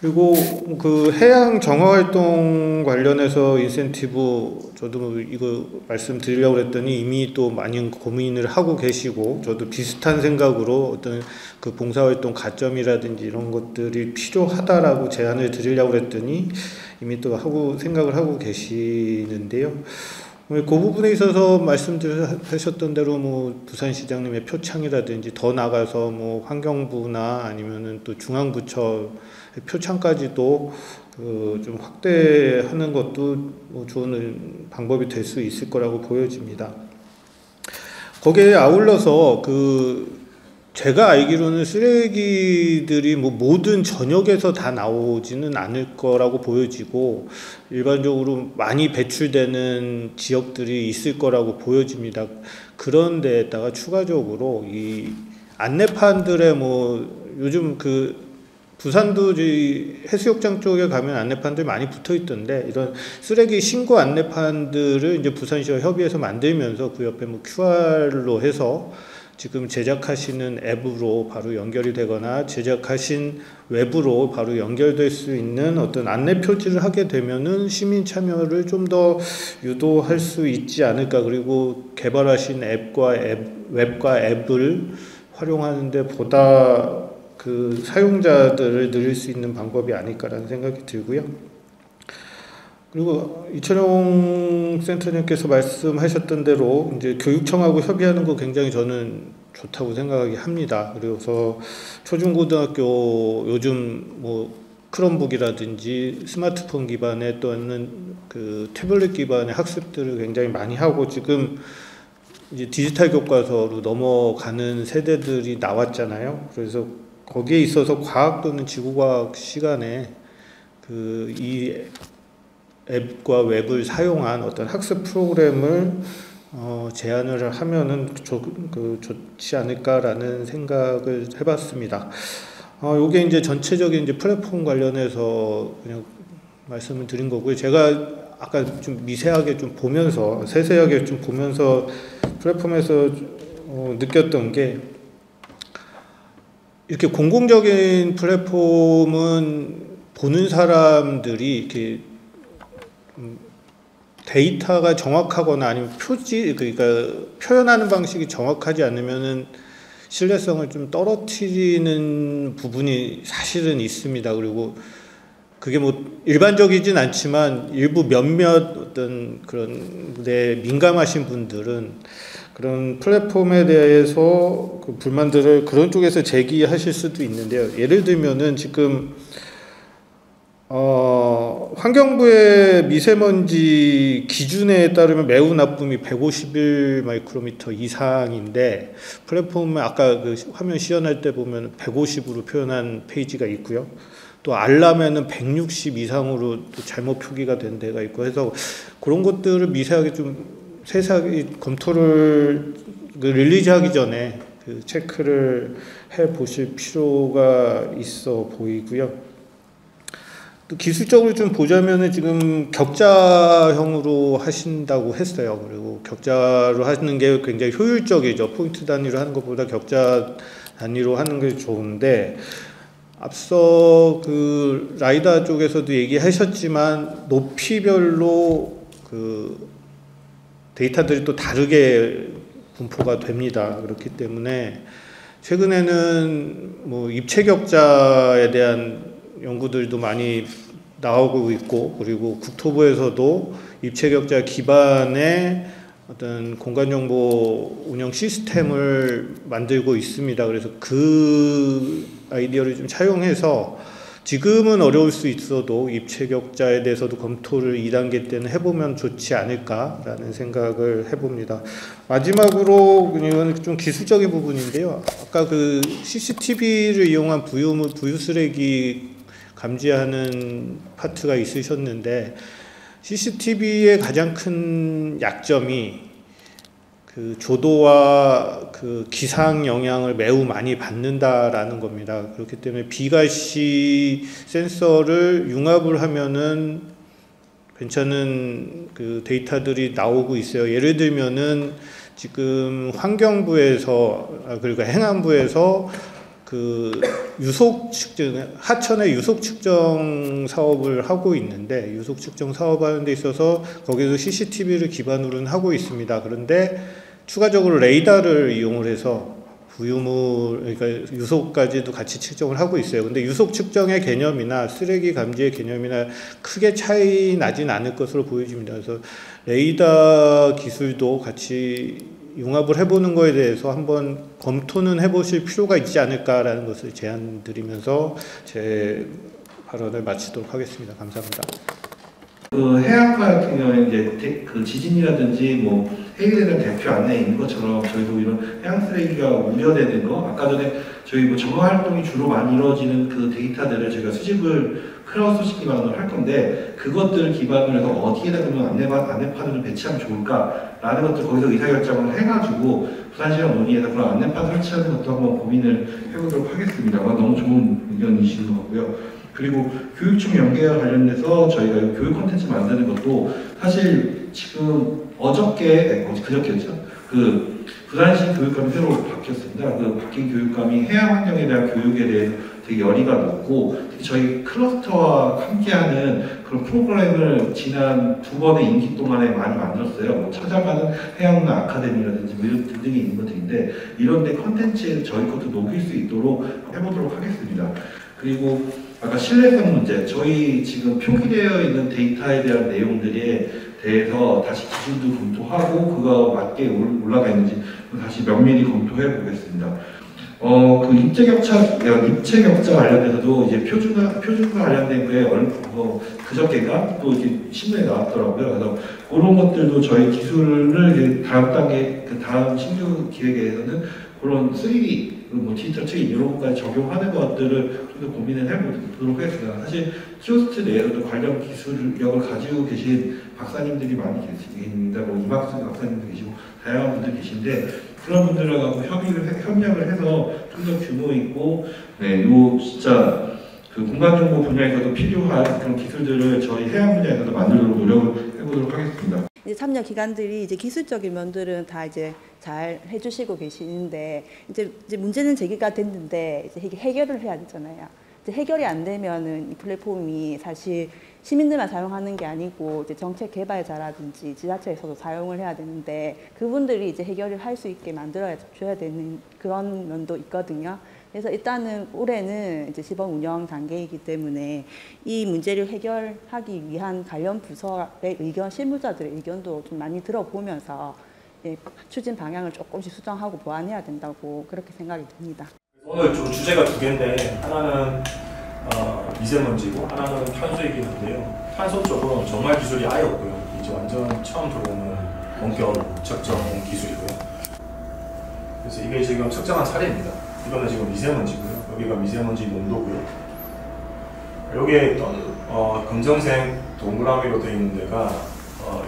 그리고 그 해양 정화 활동 관련해서 인센티브 저도 이거 말씀드리려고 했더니 이미 또 많이 고민을 하고 계시고 저도 비슷한 생각으로 어떤 그 봉사활동 가점이라든지 이런 것들이 필요하다라고 제안을 드리려고 했더니 이미 또 생각을 하고 계시는데요. 그 부분에 있어서 말씀하셨던 대로 부산시장님의 표창이라든지 더 나가서 환경부나 아니면은 또 중앙부처 표창까지도 좀 확대하는 것도 좋은 방법이 될 수 있을 거라고 보여집니다. 거기에 아울러서 제가 알기로는 쓰레기들이 모든 전역에서 다 나오지는 않을 거라고 보여지고 일반적으로 많이 배출되는 지역들이 있을 거라고 보여집니다. 그런 데에다가 추가적으로 이 안내판들의 요즘 부산도 해수욕장 쪽에 가면 안내판들 많이 붙어 있던데 이런 쓰레기 신고 안내판들을 이제 부산시와 협의해서 만들면서 그 옆에 QR로 해서 지금 제작하시는 앱으로 바로 연결이 되거나 제작하신 웹으로 바로 연결될 수 있는 어떤 안내 표지를 하게 되면은 시민 참여를 좀 더 유도할 수 있지 않을까. 그리고 개발하신 웹과 앱을 활용하는데 보다 그 사용자들을 늘릴 수 있는 방법이 아닐까라는 생각이 들고요. 그리고 이철용 센터장께서 말씀하셨던 대로 이제 교육청하고 협의하는 거 굉장히 저는 좋다고 생각하기 합니다. 그래서 초중고등학교 요즘 크롬북이라든지 스마트폰 기반의 또는 그 태블릿 기반의 학습들을 굉장히 많이 하고 지금 이제 디지털 교과서로 넘어가는 세대들이 나왔잖아요. 그래서 거기에 있어서 과학 또는 지구과학 시간에 이 앱과 웹을 사용한 어떤 학습 프로그램을 제안을 하면은 좋지 않을까라는 생각을 해봤습니다. 요게 이제 전체적인 이제 플랫폼 관련해서 그냥 말씀을 드린 거고요. 제가 아까 좀 미세하게 좀 보면서 세세하게 좀 보면서 플랫폼에서 느꼈던 게 이렇게 공공적인 플랫폼은 보는 사람들이 이렇게 데이터가 정확하거나 아니면 그러니까 표현하는 방식이 정확하지 않으면은 신뢰성을 좀 떨어뜨리는 부분이 사실은 있습니다. 그리고 그게 일반적이진 않지만 일부 몇몇 어떤 그런 데 민감하신 분들은 그런 플랫폼에 대해서 그 불만들을 그런 쪽에서 제기하실 수도 있는데요. 예를 들면은 지금 환경부의 미세먼지 기준에 따르면 매우 나쁨이 151 마이크로미터 이상인데 플랫폼에 아까 그 화면 시연할 때 보면 150으로 표현한 페이지가 있고요. 또 알람에는 160 이상으로 또 잘못 표기가 된 데가 있고 해서 그런 것들을 미세하게 좀 세세하게 검토를 릴리즈하기 전에 그 체크를 해 보실 필요가 있어 보이고요. 또 기술적으로 좀 보자면은 지금 격자형으로 하신다고 했어요. 그리고 격자로 하시는 게 굉장히 효율적이죠. 포인트 단위로 하는 것보다 격자 단위로 하는 게 좋은데 앞서 그 라이다 쪽에서도 얘기하셨지만 높이별로 그 데이터들이 또 다르게 분포가 됩니다. 그렇기 때문에 최근에는 뭐 입체 격자에 대한 연구들도 많이 나오고 있고 그리고 국토부에서도 입체 격자 기반의 어떤 공간정보 운영 시스템을 만들고 있습니다. 그래서 그 아이디어를 좀 차용해서 지금은 어려울 수 있어도 입체 격자에 대해서도 검토를 2단계 때는 해보면 좋지 않을까라는 생각을 해봅니다. 마지막으로 이건 좀 기술적인 부분인데요. 아까 그 CCTV를 이용한 부유 쓰레기 감지하는 파트가 있으셨는데 CCTV의 가장 큰 약점이 그 조도와 그 기상 영향을 매우 많이 받는다라는 겁니다. 그렇기 때문에 비가시 센서를 융합을 하면은 괜찮은 그 데이터들이 나오고 있어요. 예를 들면은 지금 환경부에서 그리고 행안부에서 그 유속 측정, 하천의 유속 측정 사업을 하고 있는데 유속 측정 사업하는 데 있어서 거기서 CCTV를 기반으로는 하고 있습니다. 그런데 추가적으로 레이더를 이용을 해서 부유물, 그러니까 유속까지도 같이 측정을 하고 있어요. 근데 유속 측정의 개념이나 쓰레기 감지의 개념이나 크게 차이 나진 않을 것으로 보여집니다. 그래서 레이더 기술도 같이 융합을 해보는 거에 대해서 한번 검토는 해보실 필요가 있지 않을까라는 것을 제안드리면서 제 발언을 마치도록 하겠습니다. 감사합니다. 그 해안가 같은 경우에 이제 그 지진이라든지 뭐 해일에는 대표 안에 있는 것처럼 저희도 이런 해양 쓰레기가 우려되는 거 아까 전에 저희 뭐 점화 활동이 주로 많이 이루어지는 그 데이터들을 저희가 수집을 크라우드 소식 기반으로 할 건데 그것들을 기반으로 해서 어디에다 그러면 안내판을 배치하면 좋을까라는 것들 거기서 의사결정을 해가지고 부산시랑 논의해서 그런 안내판 설치하는 것도 한번 고민을 해보도록 하겠습니다. 너무 좋은 의견이신 것 같고요. 그리고 교육청 연계와 관련돼서 저희가 교육 콘텐츠 만드는 것도 사실 지금 그저께였죠. 그 부산시 교육감이 새로 바뀌었습니다. 그 바뀐 교육감이 해양 환경에 대한 교육에 대해서 되게 열의가 높고 특히 저희 클러스터와 함께하는 그런 프로그램을 지난 2번의 임기 동안에 많이 만들었어요. 뭐 찾아가는 해양문화 아카데미라든지 뭐 이런 등등이 있는 것들인데 이런 데 컨텐츠에 저희 것도 녹일 수 있도록 해보도록 하겠습니다. 그리고 아까 신뢰성 문제, 저희 지금 표기되어 있는 데이터에 대한 내용들에 대해서 다시 기준도 검토하고 그거 맞게 올라가 있는지 다시 면밀히 검토해 보겠습니다. 그 입체 격자 관련돼서도 이제 표준과 관련된 게 그저께가 또 이렇게 신문에 나왔더라고요. 그래서 그런 것들도 저희 기술을 이제 다음 단계, 그 다음 신규 기획에서는 그런 3D 뭐 디지털 책임 이런 것까지 적용하는 것들을 좀 더 고민을 해보도록 하겠습니다. 사실 키오스트 내에서도 관련 기술력을 가지고 계신 박사님들이 많이 계십니다. 뭐 이박수 박사님도 계시고 다양한 분들 계신데 그런 분들하고 협력을 해서 좀 더 규모 있고 요 진짜 그 공간정보 분야에서도 필요한 그런 기술들을 저희 해양 분야에서도 만들도록 노력을 해보도록 하겠습니다. 이제 참여 기관들이 이제 기술적인 면들은 다 이제 잘 해주시고 계시는데 이제 문제는 제기가 됐는데 이제 해결을 해야 되잖아요. 이제 해결이 안 되면은 이 플랫폼이 사실 시민들만 사용하는 게 아니고 이제 정책 개발자라든지 지자체에서도 사용을 해야 되는데 그분들이 이제 해결을 할 수 있게 만들어 줘야 되는 그런 면도 있거든요. 그래서 일단은 올해는 이제 시범 운영 단계이기 때문에 이 문제를 해결하기 위한 관련 부서의 의견, 실무자들의 의견도 좀 많이 들어보면서 추진 방향을 조금씩 수정하고 보완해야 된다고 그렇게 생각이 듭니다. 오늘 좀 주제가 두 개인데 하나는 미세먼지고 하나는 탄소이긴 한데요. 탄소 쪽은 정말 기술이 아예 없고요. 이제 완전 처음 들어오는 원격 측정 기술이고요. 그래서 이게 지금 측정한 사례입니다. 이거는 지금 미세먼지고요. 여기가 미세먼지 농도고요. 여기에 검정색 동그라미로 되어 있는 데가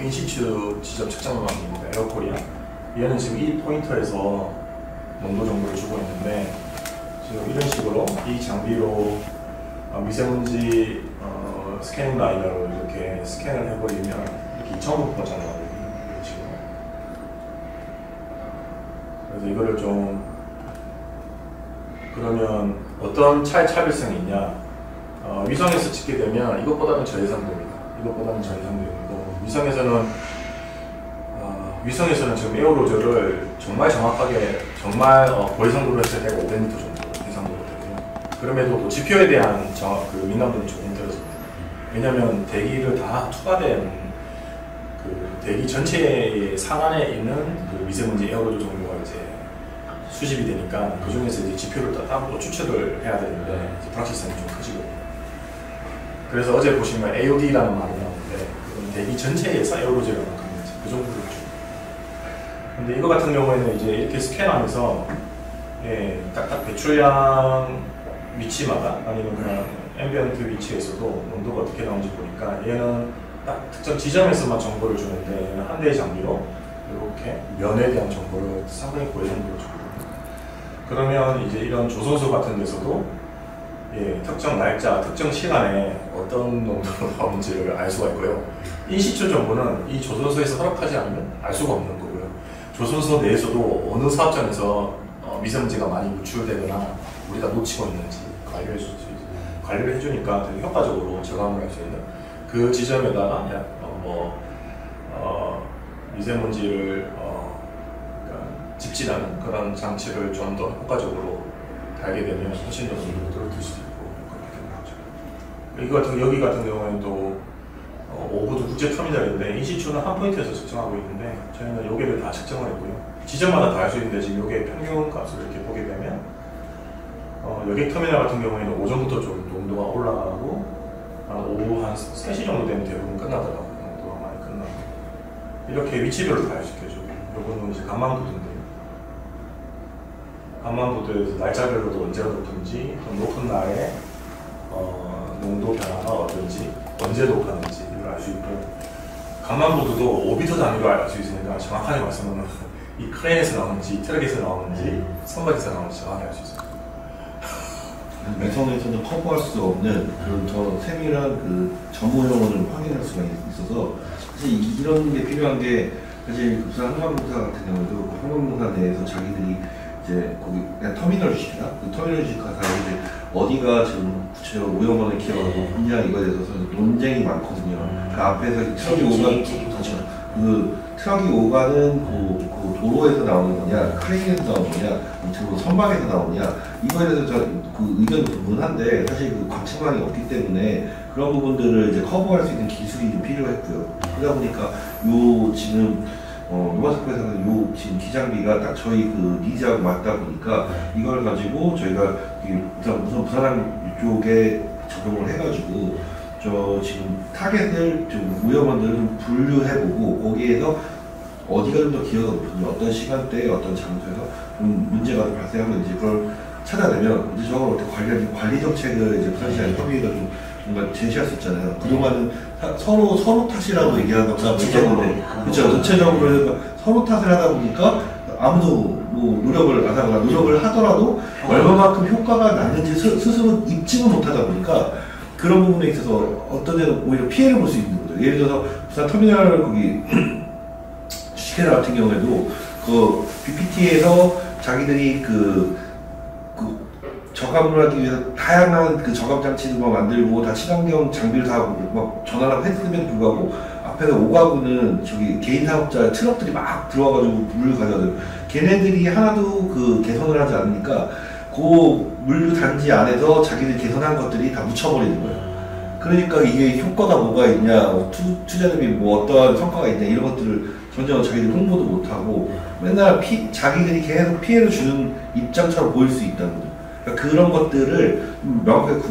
인시추 지적 측정망입니다. 에어코리아. 얘는 지금 이 포인터에서 농도 정보를 주고 있는데 지금 이런 식으로 이 장비로 미세먼지 스캐닝 라이더로 이렇게 스캔을 해버리면 이렇게 2,000부터가 나오거든요. 이런 식으로. 그래서 이거를 좀 그러면 어떤 차별성이 있냐? 위성에서 찍게 되면 이것보다는 저해상도입니다. 이것보다는 저해상도이고 위성에서는 지금 에어로졸을 정말 정확하게 정말 고해상도로 했을 때가 500m 정도 해상도가 되고요. 그럼에도 GPO에 대한 그 민감도는 조금 떨어집니다. 왜냐하면 대기를 다 투과된 그 대기 전체의 상안에 있는 그 미세먼지 에어로졸 정도가 이제 수집이 되니까 그 중에서 이제 GPO를 따로 추출을 해야 되는데 불확실성이 좀 커지거든요. 그래서 어제 보시면 AOD라는 말이 나오는데 그건 대기 전체에서 에어로졸이 만큼 그 정도로 좀. 근데 이거 같은 경우에는 이제 이렇게 스캔하면서 딱딱 배출량 위치마다 아니면 그냥 앰비언트 위치에서도 농도가 어떻게 나오는지 보니까 얘는 딱 특정 지점에서만 정보를 주는데 얘는 한 대의 장비로 이렇게 면에 대한 정보를 상당히 고해상도로 주거든요. 그러면 이제 이런 조선소 같은 데서도 특정 날짜, 특정 시간에 어떤 농도로 나오는지를 알 수가 있고요. 인시추 정보는 이 조선소에서 허락하지 않으면 알 수가 없는 거고요. 조선소 내에서도 어느 사업장에서 미세먼지가 많이 누출되거나 우리가 놓치고 있는지 관리를 해주니까 되게 효과적으로 저감을 할 수 있는 그 지점에다가 미세먼지를 집진하는 그런 장치를 좀 더 효과적으로 달게 되면 훨씬 더 농도를 떨어뜨릴 수도 있고 그렇게 되는 거죠. 여기 같은 경우에는 또 오구도 국제터미널인데 인시추는 한 포인트에서 측정하고 있는데 저희는 여기를 다 측정을 했고요. 지점마다 다 할 수 있는데 지금 여기에 평균 값을 이렇게 보게 되면 여객 터미널 같은 경우에는 오전부터 좀 농도가 올라가고 오후 한 3시 정도 되면 대부분 끝나더라고요. 농도가 많이 끝나고 이렇게 위치별로 다 시켜주고 요거는 이제 간만부두인데요. 간만부두에서 날짜별로도 언제가 높은지 높은 날에 농도 변화가 어떤지 언제 높았는지 이걸 알 수 있고 간만부두도 5m 단위로 알 수 있으니까 정확하게 말씀하면 이 크레인에서 나오는지 트럭에서 나오는지 선박에서 나오는지 정확히 알 수 있어요. 위성에서는 커버할 수 없는 그런 더 세밀한 그 전문 용어를 확인할 수가 있어서 사실 이런 게 필요한 게 사실 부산 한강공사 같은 경우도 한강공사 내에서 자기들이 이제 거기 그냥 터미널 주식이나 그 터미널 주식 가서 이제 어디가 지금 구체적으로 오염원을 기억하고 있냐 이거에 대해서 논쟁이 많거든요. 그 앞에서 트럭이 오간 그 트럭이 오가는 그 도로에서 나오는 거냐, 크레인에서 나오는 거냐, 아무튼 선박에서 나오냐 이거에 대해서 그 의견이 분분한데 사실 그 관측망이 없기 때문에 그런 부분들을 이제 커버할 수 있는 기술이 좀 필요했고요. 그러다 보니까 요 지금 노마스코에서는 요 지금 기장비가 딱 저희 그 니즈하고 맞다 보니까 이걸 가지고 저희가 우선 부산항 쪽에 적용을 해가지고 저 지금 타겟을 좀 오염원들을 좀 분류해보고 거기에서 어디가 좀 더 기여가 높은지 어떤 시간대에 어떤 장소에서 좀 문제가 발생하면 이제 그걸 찾아내면 이제 저걸 어떻게 관리 정책을 이제 부산시장 협의회가 좀 뭔가 제시할 수 있잖아요. 그동안은 서로 탓이라고 얘기하다가 그렇죠. 전체적으로 서로 탓을 하다 보니까 아무도 뭐 노력을 안 하거나 노력을 하더라도 얼마만큼 효과가 났는지 스스로 입증을 못하다 보니까 그런 부분에 있어서 어떤 데는 오히려 피해를 볼 수 있는 거죠. 예를 들어서 부산 터미널 거기 주식회사 같은 경우에도 그 BPT에서 자기들이 저감을 하기 위해서 다양한 그 저감 장치를 막 만들고 다 친환경 장비를 다 막 전환하고 했음에도 불구하고 앞에서 5가구는 저기 개인 사업자 트럭들이 막 들어와가지고 물을 가져가요. 걔네들이 하나도 그 개선을 하지 않으니까 그 물류 단지 안에서 자기들 개선한 것들이 다 묻혀버리는 거예요. 그러니까 이게 효과가 뭐가 있냐, 투자 대비 뭐 어떠한 성과가 있냐 이런 것들을 전혀 자기들 홍보도 못하고 맨날 자기들이 계속 피해를 주는 입장처럼 보일 수 있다는 거죠. 그러니까 그런 것들을 명확하게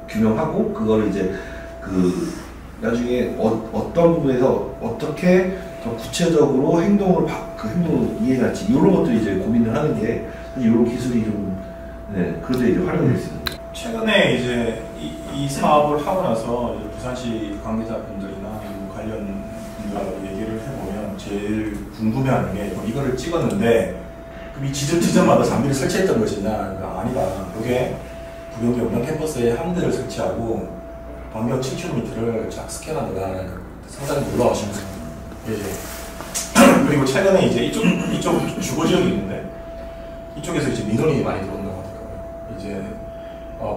규명하고 그거를 이제 그 나중에 어떤 부분에서 어떻게 더 구체적으로 행동을 이해할지 이런 것들이 이제 고민을 하는 게 사실 이런 기술이 좀 그런데 이제 활용될 수 있는. 최근에 이제 이 사업을 하고 나서 이제 부산시 관계자분들이나 관련 분들하고 얘기를 해보면 제일 궁금해하는 게 이거를 찍었는데 이 지점마다 장비를 설치했던 것이냐? 아니다. 그게 부경기 운영 캠퍼스에 한 대를 설치하고 반경 7km를 쫙 스캔한 거다. 상당히 놀라우십니다. 그리고 최근에 이제 이쪽 주거 지역이 있는데 이쪽에서 이제 민원이 많이 들어온다고 하더라고요. 이제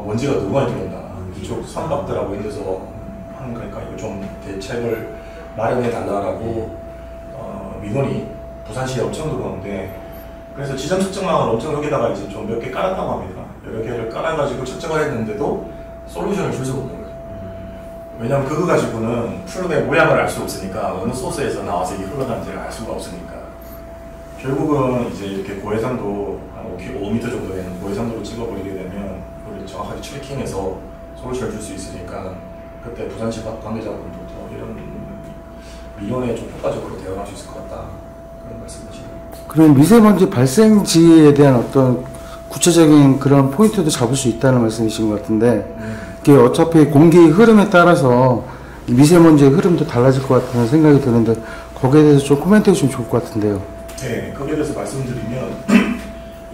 먼지가 너무 많이 들어온다. 이쪽 선박들하고 이래서 하는 거니까 이거 좀 대책을 마련해 달라고 민원이 부산시에 엄청 들어오는데 그래서 지점 측정망을 엄청 여기다가 이제 좀 몇 개 깔았다고 합니다. 여러 개를 깔아가지고 측정을 했는데도 솔루션을 줄 수가 없는 거예요. 왜냐하면 그거 가지고는 플룸의 모양을 알 수 없으니까 어느 소스에서 나와서 이게 흘러가는지를 알 수가 없으니까 결국은 이제 이렇게 고해상도 한 5m 정도 되는 고해상도로 찍어버리게 되면 그걸 정확하게 트래킹해서 솔루션을 줄 수 있으니까 그때 부산시 관계자분들도 이런 민원에 좀 효과적으로 대응할 수 있을 것 같다 그런 말씀이시죠. 그럼 미세먼지 발생지에 대한 어떤 구체적인 그런 포인트도 잡을 수 있다는 말씀이신 것 같은데 이게 어차피 공기 흐름에 따라서 미세먼지의 흐름도 달라질 것 같다는 생각이 드는데 거기에 대해서 좀 코멘트 해주시면 좋을 것 같은데요. 네, 거기에 대해서 말씀드리면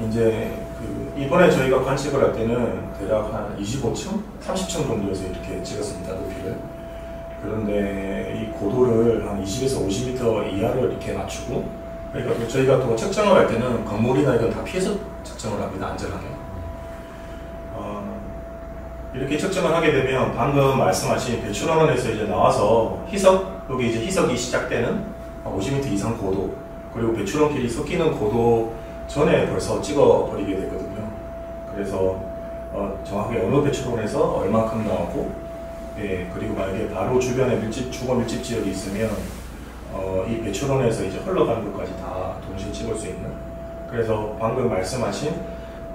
이제 이번에 저희가 관측을 할 때는 대략 한 25층, 30층 정도에서 이렇게 찍었습니다, 높이를. 그런데 이 고도를 한 20에서 50m 이하로 이렇게 맞추고 그러니까 저희가 또 측정을 할 때는 건물이나 이건 다 피해서 측정을 합니다, 안전하게. 이렇게 측정을 하게 되면 방금 말씀하신 배출원에서 이제 나와서 여기 이제 희석이 시작되는 50m 이상 고도, 그리고 배출원끼리 섞이는 고도 전에 벌써 찍어버리게 되거든요. 그래서 정확하게 어느 배출원에서 얼마큼 나오고, 그리고 만약에 바로 주변에 주거 밀집 지역이 있으면 이 배출원에서 이제 흘러가는 것까지 다 동시에 찍을 수 있는. 그래서 방금 말씀하신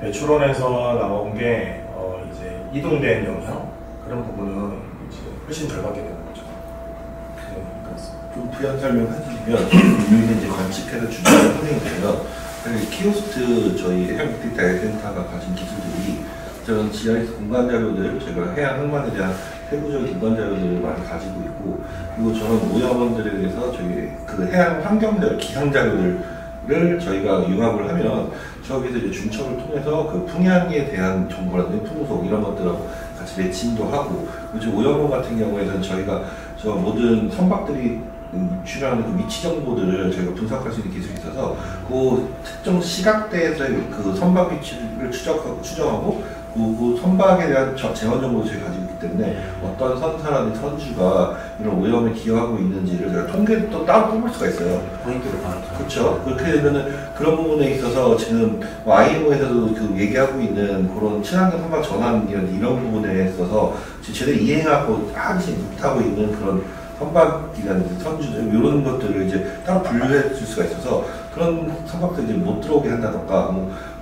배출원에서 나온 게 이제 이동된 영향 그런 부분은 이제 훨씬 덜 받게 되는 거죠. 네, 그렇습니다. 좀 부연 설명해주시면 우리는 이제 관측해서 주변에 선생님이 되면 키오스트 저희 해양 데이터 센터가 가진 기술들이 저는 지하에서 공간 자료들 제가 해양 항만에 대한 세부적인 공간 자료들을 많이 가지고 있고 그리고 저는 오염원들에 대해서 저희 그 해양 환경별 기상 자료들을 저희가 융합을 하면 저기서 이제 중첩을 통해서 그 풍향에 대한 정보라든지 풍속 이런 것들하고 같이 매칭도 하고 그리고 오염원 같은 경우에는 저희가 저 모든 선박들이 출현하는 그 위치 정보들을 저희가 분석할 수 있는 기술이 있어서 그 특정 시각대에서의 그 선박 위치를 추정하고 그 선박에 대한 재원 정보도 저희가 가지고 있기 때문에 어떤 선사라든지 선주가 이런 오염에 기여하고 있는지를 저희가 통계를 또 따로 뽑을 수가 있어요. 포인트로 가는 거죠. 그렇죠. 그렇게 되면은 그런 부분에 있어서 지금 IMO에서도 그 얘기하고 있는 그런 친환경 선박 전환 이런 부분에 있어서 제대로 이해하고 하지 못하고 있는 그런 선박이라든지 선주들 이런 것들을 이제 따로 분류해 줄 수가 있어서 그런 선박들이 이제 못 들어오게 한다던가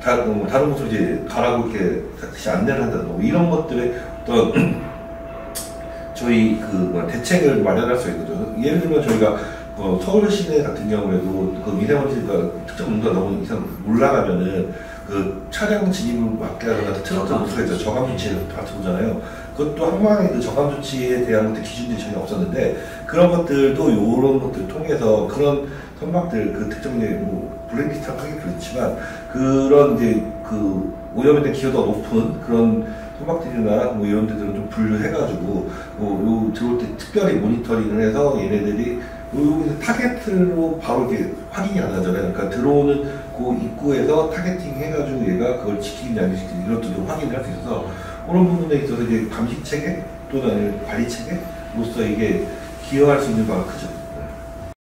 다른 곳으로 이제 가라고 이렇게 다시 안내를 한다던가 이런 것들의 어떤 저희 대책을 마련할 수 있거든요. 예를 들면 저희가 서울 시내 같은 경우에도 그 미세먼지가 특정 농도가 너무 이상 올라가면은 그 차량 진입을 막게 하거나 트럭들 못하게 해서 저감 조치를 다 들어오잖아요. 그것도 항만의 그 저감 조치에 대한 기준들이 전혀 없었는데 그런 것들도 이런 것들을 통해서 그런 선박들 그 특정 이제 블랙리스트 하기 그렇지만 그런 이제 그 오염에 기여도가 높은 그런 토막들이나 뭐 이런 데들은 좀 분류해가지고 요 들어올 때 특별히 모니터링을 해서 얘네들이 여기서 타겟으로 바로 이렇게 확인이 안 하잖아요. 그러니까 들어오는 그 입구에서 타겟팅 해가지고 얘가 그걸 지키는지 안 지키는지 이런 것도 좀 확인을 할 수 있어서 그런 부분에 있어서 이제 감시 체계 또는 관리 체계로서 이게 기여할 수 있는 바가 크죠.